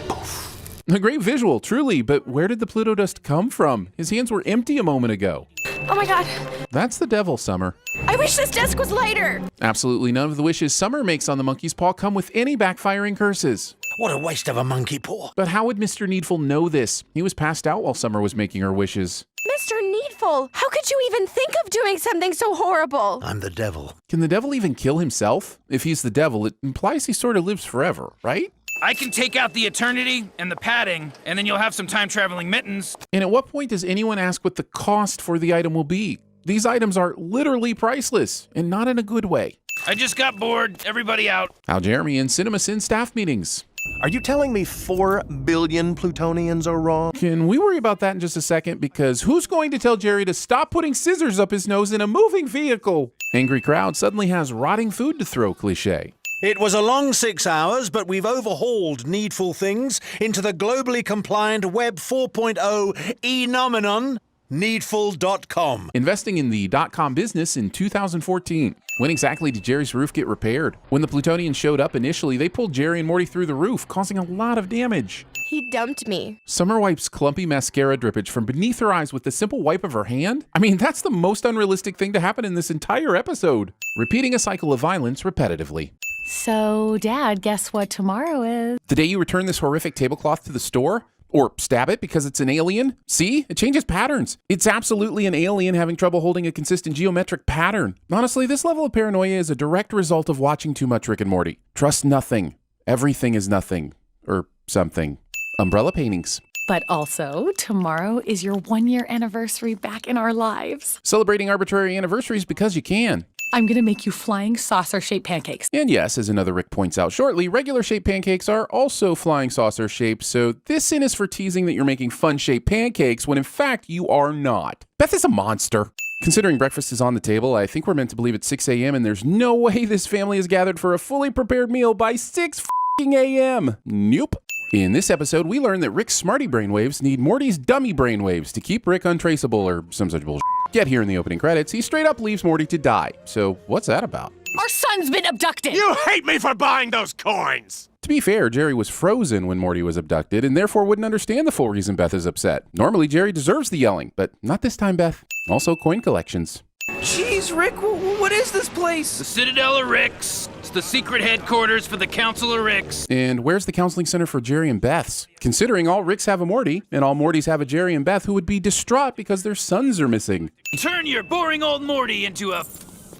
poof. A great visual, truly, but where did the Pluto dust come from? His hands were empty a moment ago. Oh my god. That's the devil, Summer. I wish this desk was lighter. Absolutely none of the wishes Summer makes on the monkey's paw come with any backfiring curses. What a waste of a monkey paw. But how would Mr. Needful know this? He was passed out while Summer was making her wishes. Mr. Needful, how could you even think of doing something so horrible? I'm the devil. Can the devil even kill himself? If he's the devil, it implies he sort of lives forever, right? I can take out the eternity and the padding, and then you'll have some time-traveling mittens. And at what point does anyone ask what the cost for the item will be? These items are literally priceless, and not in a good way. I just got bored. Everybody out. How Jeremy and CinemaSins staff meetings. Are you telling me 4 billion Plutonians are wrong? Can we worry about that in just a second? Because who's going to tell Jerry to stop putting scissors up his nose in a moving vehicle? Angry crowd suddenly has rotting food to throw cliche. It was a long 6 hours, but we've overhauled Needful Things into the globally compliant Web 4.0 e-nomenon, Needful.com. Investing in the .com business in 2014. When exactly did Jerry's roof get repaired? When the Plutonians showed up initially, they pulled Jerry and Morty through the roof, causing a lot of damage. He dumped me. Summer wipes clumpy mascara drippage from beneath her eyes with the simple wipe of her hand? I mean, that's the most unrealistic thing to happen in this entire episode. Repeating a cycle of violence repetitively. So, Dad, guess what tomorrow is? The day you return this horrific tablecloth to the store? Or stab it because it's an alien? See? It changes patterns. It's absolutely an alien having trouble holding a consistent geometric pattern. Honestly, this level of paranoia is a direct result of watching too much Rick and Morty. Trust nothing. Everything is nothing. Or something. Umbrella paintings. But also, tomorrow is your 1-year anniversary back in our lives. Celebrating arbitrary anniversaries because you can. I'm gonna make you flying saucer-shaped pancakes. And yes, as another Rick points out shortly, regular shaped pancakes are also flying saucer shaped, so this sin is for teasing that you're making fun-shaped pancakes when in fact you are not. Beth is a monster. Considering breakfast is on the table, I think we're meant to believe it's 6 a.m. and there's no way this family is gathered for a fully prepared meal by 6 a.m. Nope. In this episode, we learn that Rick's smarty brainwaves need Morty's dummy brainwaves to keep Rick untraceable or some such bullshit. Yet here in the opening credits, he straight up leaves Morty to die. So what's that about? Our son's been abducted! You hate me for buying those coins! To be fair, Jerry was frozen when Morty was abducted and therefore wouldn't understand the full reason Beth is upset. Normally, Jerry deserves the yelling, but not this time, Beth. Also, coin collections. Jeez, Rick, what is this place? The Citadel of Ricks. It's the secret headquarters for the Council of Ricks. And where's the counseling center for Jerry and Beth's? Considering all Ricks have a Morty, and all Mortys have a Jerry and Beth who would be distraught because their sons are missing. Turn your boring old Morty into a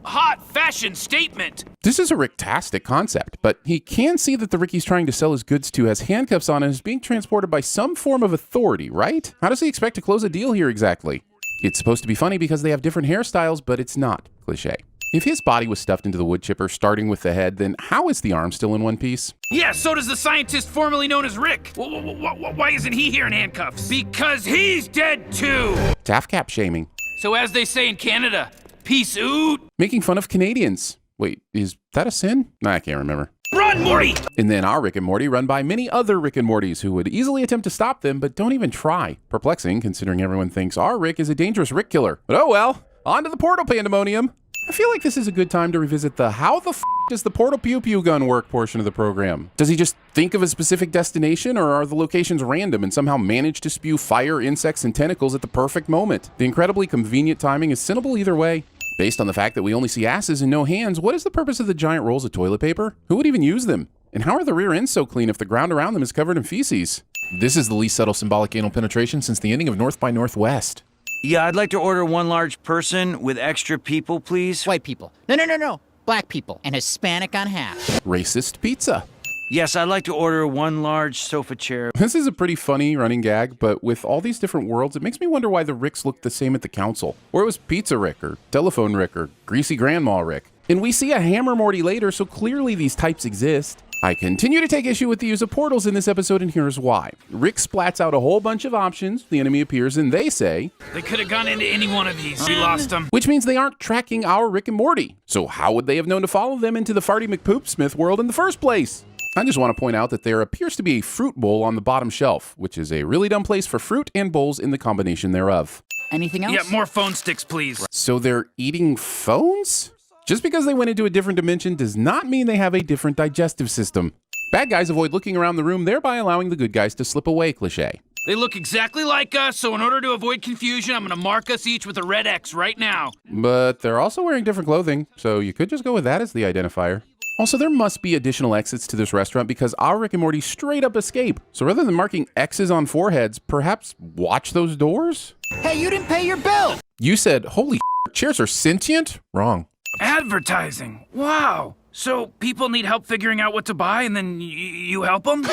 hot fashion statement. This is a Rick-tastic concept, but he can see that the Rick he's trying to sell his goods to has handcuffs on and is being transported by some form of authority, right? How does he expect to close a deal here exactly? It's supposed to be funny because they have different hairstyles, but it's not. Cliché. If his body was stuffed into the wood chipper, starting with the head, then how is the arm still in one piece? Yeah, so does the scientist formerly known as Rick. Why isn't he here in handcuffs? Because he's dead too! Taff-cap shaming. So as they say in Canada, peace out! Making fun of Canadians. Wait, is that a sin? I can't remember. Run, Morty! And then our Rick and Morty run by many other Rick and Mortys who would easily attempt to stop them, but don't even try. Perplexing, considering everyone thinks our Rick is a dangerous Rick killer. But oh well, on to the portal pandemonium. I feel like this is a good time to revisit the how the f does the portal pew pew gun work portion of the program. Does he just think of a specific destination, or are the locations random and somehow manage to spew fire, insects, and tentacles at the perfect moment? The incredibly convenient timing is sinnable either way. Based on the fact that we only see asses and no hands, what is the purpose of the giant rolls of toilet paper? Who would even use them? And how are the rear ends so clean if the ground around them is covered in feces? This is the least subtle symbolic anal penetration since the ending of North by Northwest. Yeah, I'd like to order one large person with extra people, please. White people. No. Black people. And Hispanic on half. Racist pizza. Yes, I'd like to order one large sofa chair. This is a pretty funny running gag, but with all these different worlds, it makes me wonder why the Ricks look the same at the council. Or it was Pizza Rick, or Telephone Rick, or Greasy Grandma Rick. And we see a Hammer Morty later, so clearly these types exist. I continue to take issue with the use of portals in this episode, and here's why. Rick splats out a whole bunch of options, the enemy appears, and they say, they could have gone into any one of these. We lost them. Which means they aren't tracking our Rick and Morty. So how would they have known to follow them into the Farty McPoopsmith world in the first place? I just want to point out that there appears to be a fruit bowl on the bottom shelf, which is a really dumb place for fruit and bowls in the combination thereof. Anything else? Yeah, more phone sticks, please. So they're eating phones? Just because they went into a different dimension does not mean they have a different digestive system. Bad guys avoid looking around the room, thereby allowing the good guys to slip away, cliché. They look exactly like us, so in order to avoid confusion, I'm gonna mark us each with a red X right now. But they're also wearing different clothing, so you could just go with that as the identifier. Also, there must be additional exits to this restaurant because our Rick and Morty straight up escape. So rather than marking X's on foreheads, perhaps watch those doors? Hey, you didn't pay your bill! You said, holy chairs are sentient? Wrong. Advertising. Wow. So people need help figuring out what to buy and then you help them?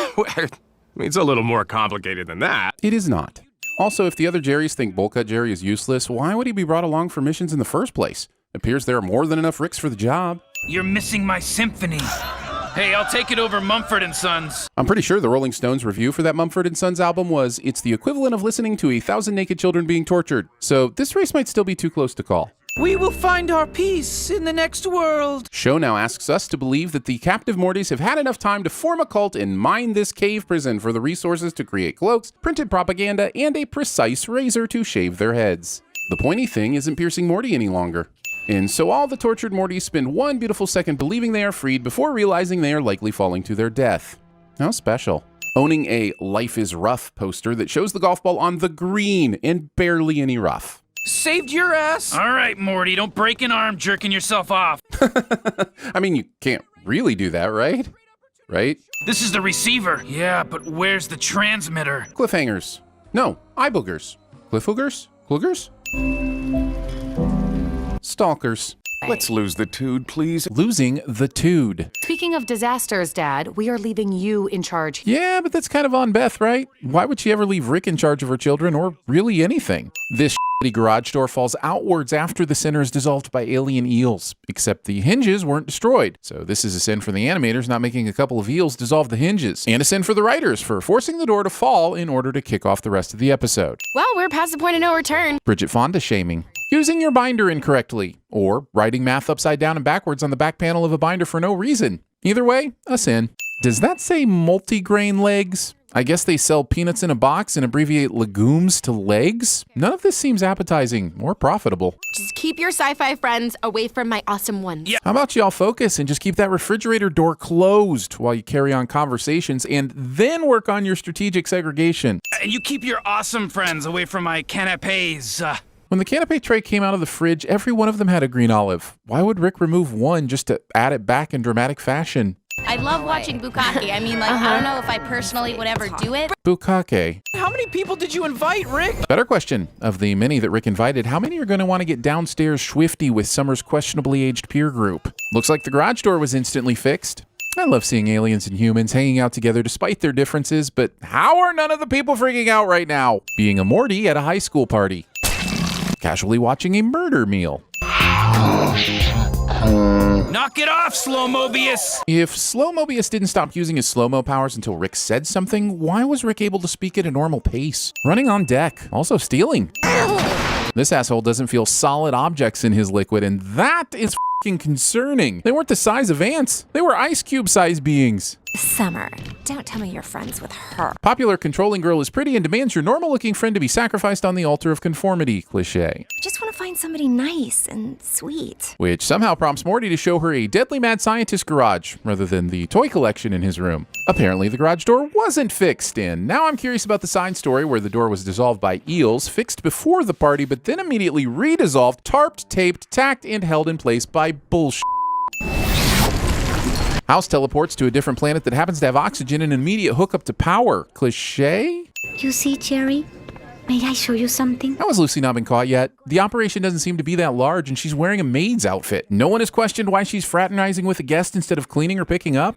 It's a little more complicated than that. It is not. Also, if the other Jerrys think Bowl-Cut Jerry is useless, why would he be brought along for missions in the first place? Appears there are more than enough Ricks for the job. You're missing my symphony. Hey, I'll take it over Mumford & Sons. I'm pretty sure the Rolling Stones review for that Mumford & Sons album was, it's the equivalent of listening to 1,000 naked children being tortured. So this race might still be too close to call. We will find our peace in the next world. Show now asks us to believe that the captive Mortys have had enough time to form a cult and mine this cave prison for the resources to create cloaks, printed propaganda, and a precise razor to shave their heads. The pointy thing isn't piercing Morty any longer. And so all the tortured Mortys spend one beautiful second believing they are freed before realizing they are likely falling to their death. How special. Owning a Life is Rough poster that shows the golf ball on the green and barely any rough. Saved your ass. All right, Morty, don't break an arm jerking yourself off. I mean, you can't really do that, right? Right? This is the receiver. Yeah, but where's the transmitter? Cliffhangers. No, eye boogers. Cliffhoogers? Kloogers? Stalkers. Let's lose the tude, please. Losing the tude. Speaking of disasters, Dad, we are leaving you in charge. Yeah, but that's kind of on Beth, right? Why would she ever leave Rick in charge of her children, or really anything? This shitty garage door falls outwards after the center is dissolved by alien eels, except the hinges weren't destroyed. So this is a sin for the animators not making a couple of eels dissolve the hinges, and a sin for the writers for forcing the door to fall in order to kick off the rest of the episode. Well, we're past the point of no return. Bridget Fonda shaming. Using your binder incorrectly, or writing math upside down and backwards on the back panel of a binder for no reason. Either way, a sin. Does that say multigrain legs? I guess they sell peanuts in a box and abbreviate legumes to legs? None of this seems appetizing or profitable. Just keep your sci-fi friends away from my awesome ones. How about y'all focus and just keep that refrigerator door closed while you carry on conversations and then work on your strategic segregation. And you keep your awesome friends away from my canapes. When the canapé tray came out of the fridge, every one of them had a green olive. Why would Rick remove one just to add it back in dramatic fashion? I love watching bukkake. I mean, I don't know if I personally would ever do it. Bukkake. How many people did you invite, Rick? Better question. Of the many that Rick invited, how many are going to want to get downstairs swifty with Summer's questionably aged peer group? Looks like the garage door was instantly fixed. I love seeing aliens and humans hanging out together despite their differences, but how are none of the people freaking out right now? Being a Morty at a high school party. Casually watching a murder meal. Knock it off, Slow Mobius! If Slow Mobius didn't stop using his slow-mo powers until Rick said something, why was Rick able to speak at a normal pace? Running on deck, also stealing. This asshole doesn't feel solid objects in his liquid, and that is f***ing concerning. They weren't the size of ants. They were ice cube-sized beings. Summer, don't tell me you're friends with her. Popular controlling girl is pretty and demands your normal-looking friend to be sacrificed on the altar of conformity, cliché. I just want to find somebody nice and sweet. Which somehow prompts Morty to show her a deadly mad scientist garage, rather than the toy collection in his room. Apparently the garage door wasn't fixed, and now I'm curious about the side story where the door was dissolved by eels, fixed before the party, but then immediately redissolved, tarped, taped, tacked, and held in place by bullshit. House teleports to a different planet that happens to have oxygen and an immediate hookup to power. Cliché? You see, Jerry? May I show you something? How has Lucy not been caught yet? The operation doesn't seem to be that large, and she's wearing a maid's outfit. No one has questioned why she's fraternizing with a guest instead of cleaning or picking up.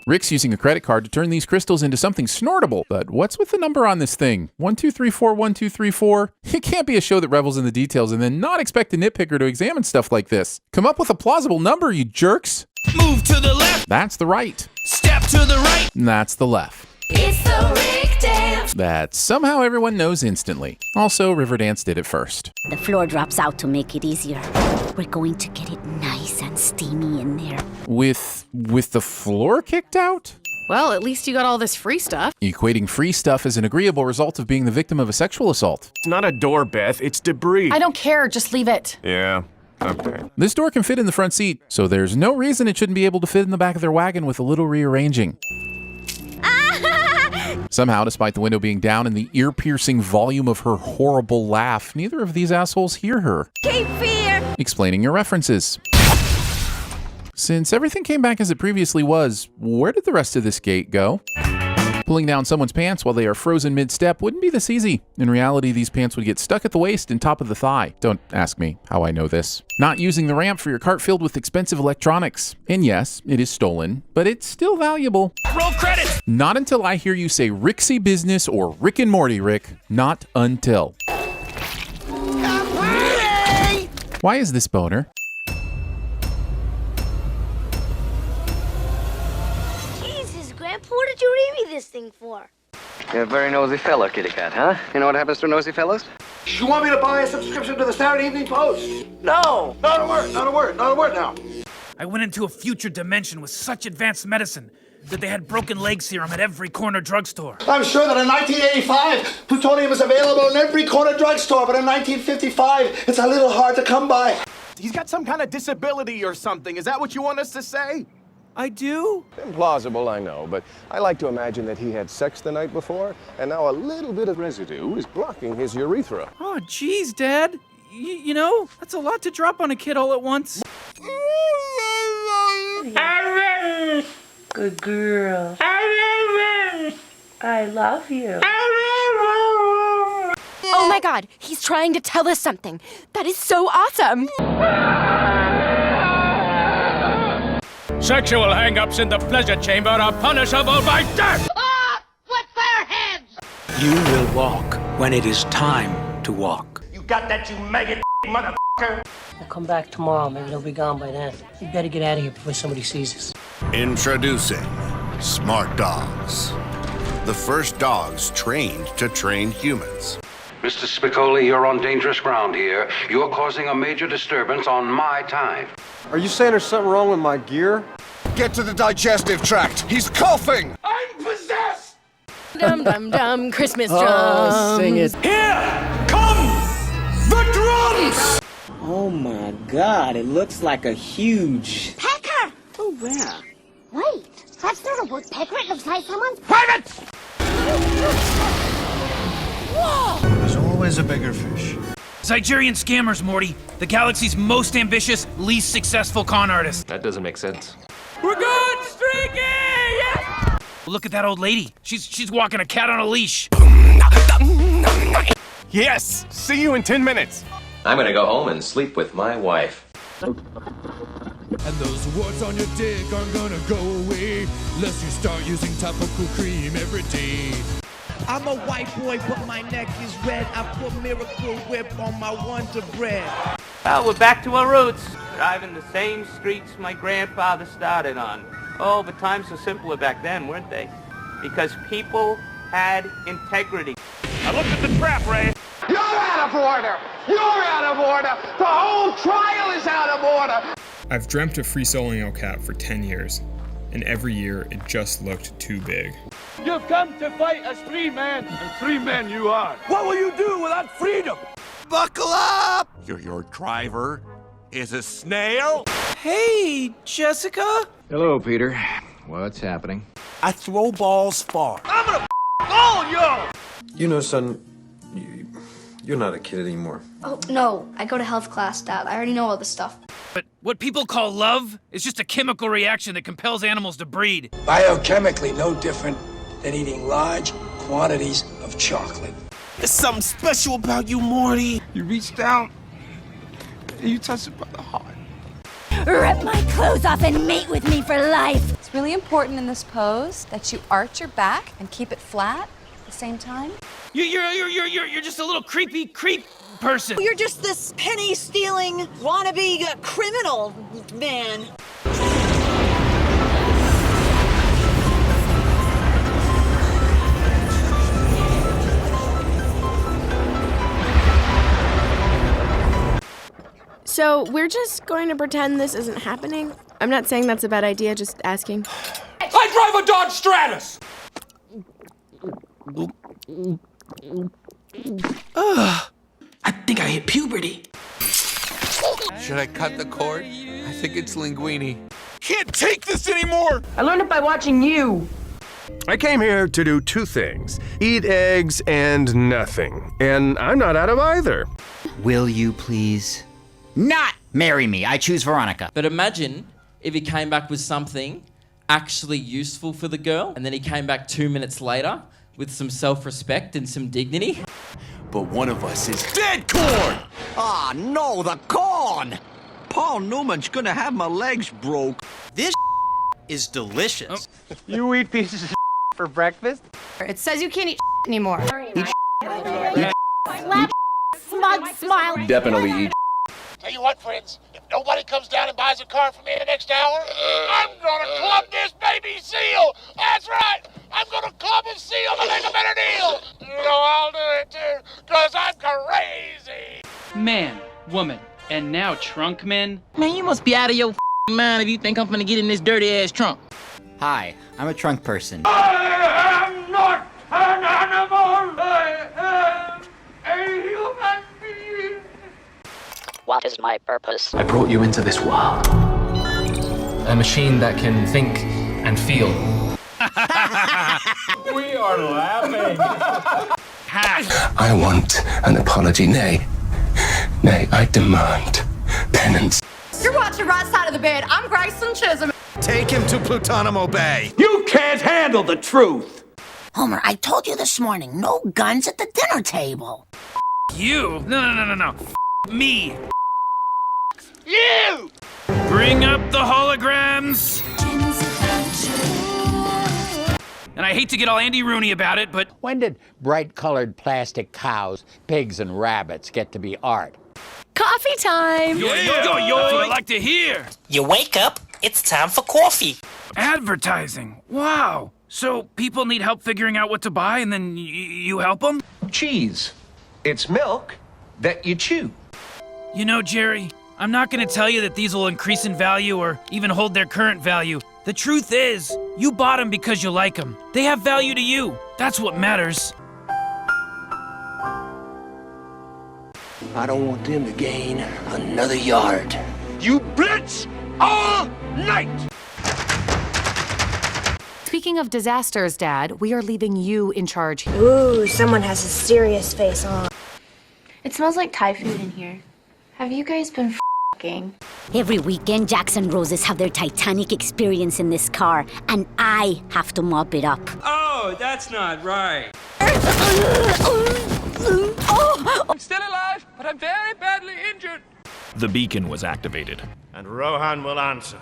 Rick's using a credit card to turn these crystals into something snortable. But what's with the number on this thing? 1234 1234? It can't be a show that revels in the details and then not expect a nitpicker to examine stuff like this. Come up with a plausible number, you jerks. Move to the left. That's the right. Step to the right. That's the left. It's the Rick Dance. That somehow everyone knows instantly. Also, Riverdance did it first. The floor drops out to make it easier. We're going to get it nice and steamy in there. With the floor kicked out? Well, at least you got all this free stuff. Equating free stuff as an agreeable result of being the victim of a sexual assault. It's not a door, Beth. It's debris. I don't care. Just leave it. Yeah. Okay. This door can fit in the front seat, so there's no reason it shouldn't be able to fit in the back of their wagon with a little rearranging. Somehow, despite the window being down and the ear-piercing volume of her horrible laugh, neither of these assholes hear her. Cape Fear! Explaining your references. Since everything came back as it previously was, where did the rest of this gate go? Pulling down someone's pants while they are frozen mid-step wouldn't be this easy. In reality, these pants would get stuck at the waist and top of the thigh. Don't ask me how I know this. Not using the ramp for your cart filled with expensive electronics. And yes, it is stolen, but it's still valuable. Roll credits! Not until I hear you say Rixie business or Rick and Morty, Rick. Not until. Why is this boner? What did you read me this thing for? You're a very nosy fellow, kitty cat, huh? You know what happens to nosy fellows? You want me to buy a subscription to the Saturday Evening Post? No, not a word, not a word, not a word now. I went into a future dimension with such advanced medicine that they had broken leg serum at every corner drugstore. I'm sure that in 1985, plutonium is available in every corner drugstore, but in 1955, it's a little hard to come by. He's got some kind of disability or something. Is that what you want us to say? I do? Implausible, I know, but I like to imagine that he had sex the night before, and now a little bit of residue is blocking his urethra. Oh, geez, Dad. You know, that's a lot to drop on a kid all at once. Good girl. I love you. Oh my god, he's trying to tell us something. That is so awesome. Sexual hang-ups in the pleasure chamber are punishable by death! You will walk when it is time to walk. You got that, you maggot motherfucker? I'll come back tomorrow. Maybe they'll be gone by then. You better get out of here before somebody sees us. Introducing Smart Dogs. The first dogs trained to train humans. Mr. Spicoli, you're on dangerous ground here. You're causing a major disturbance on my time. Are you saying there's something wrong with my gear? Get to the digestive tract. He's coughing. I'm possessed! Dum dum dum, Christmas drums. Oh, sing it. Here come the drums! Oh my god, it looks like a huge... Pecker! Oh, where? Wait, that's not a woodpecker. It looks like someone's... Private! Whoa! There's always a bigger fish. Nigerian scammers, Morty. The galaxy's most ambitious, least successful con artist. That doesn't make sense. We're good, streaky! Yes! Look at that old lady. She's walking a cat on a leash. Yes! See you in 10 minutes. I'm gonna go home and sleep with my wife. And those warts on your dick aren't gonna go away unless you start using topical cream every day. I'm a white boy, but my neck is red. I put Miracle Whip on my Wonder Bread. Well, we're back to our roots. Driving the same streets my grandfather started on. Oh, but times were simpler back then, weren't they? Because people had integrity. I looked at the trap, Ray. You're out of order! You're out of order! The whole trial is out of order! I've dreamt of free soloing El Cap for 10 years, and every year it just looked too big. You've come to fight as 3 men, And 3 men you are. what will you do without freedom? Buckle up! Your driver is a snail? Hey, Jessica. Hello, Peter. What's happening? I throw balls far. I'm gonna all yo! You know, son, you're not a kid anymore. Oh, no. I go to health class, Dad. I already know all this stuff. But what people call love is just a chemical reaction that compels animals to breed. Biochemically no different than eating large quantities of chocolate. There's something special about you, Morty. You reached out and you touched it by the heart. Rip my clothes off and mate with me for life. It's really important in this pose that you arch your back and keep it flat at the same time. You're just a little creepy creep person. You're just this penny-stealing, wannabe criminal man. So, we're just going to pretend this isn't happening? I'm not saying that's a bad idea, just asking. I drive a Dodge Stratus! I think I hit puberty. Should I cut the cord? I think it's linguine. Can't take this anymore! I learned it by watching you. I came here to do 2 things. Eat eggs and nothing. And I'm not out of either. Will you please not marry me? I choose Veronica. But imagine if he came back with something actually useful for the girl, and then he came back 2 minutes later with some self-respect and some dignity. But one of us is dead corn! Ah, no, the corn! Paul Newman's gonna have my legs broke. This is delicious. You eat pieces of for breakfast? It says you can't eat anymore. Smug smile. Definitely eat. Tell you what, friends, if nobody comes down and buys a car from me in the next hour, I'm gonna club this baby seal. That's right. I'm gonna club a seal to make a better deal. You know I'll do it too, 'cause I'm crazy. woman, and now trunk men? Man, you must be out of your mind if you think I'm gonna get in this dirty ass trunk. Hi, I'm a trunk person. I am not an animal. I am a human being. What is my purpose? I brought you into this world. A machine that can think and feel. We are laughing. I want an apology, nay, I demand penance. You're watching right side of the bed. I'm Grayson Chisholm. Take him to Plutonimo Bay. You can't handle the truth. Homer, I told you this morning, no guns at the dinner table. You? No. Me. You! Bring up the holograms. And I hate to get all Andy Rooney about it, but when did bright-colored plastic cows, pigs, and rabbits get to be art? Coffee time! Yo, that's what I like to hear. You wake up, it's time for coffee. Advertising. Wow. So people need help figuring out what to buy, and then you help them? Cheese. It's milk that you chew. You know, Jerry, I'm not gonna tell you that these will increase in value or even hold their current value. The truth is, you bought them because you like them. They have value to you. That's what matters. I don't want them to gain another yard. You blitz all night. Speaking of disasters, Dad, we are leaving you in charge. Ooh, someone has a serious face on. It smells like Thai food in here. Have you guys been f***ing? Every weekend, Jax and Roses have their Titanic experience in this car, and I have to mop it up. Oh, that's not right. I'm still alive, but I'm very badly injured. The beacon was activated. And Rohan will answer.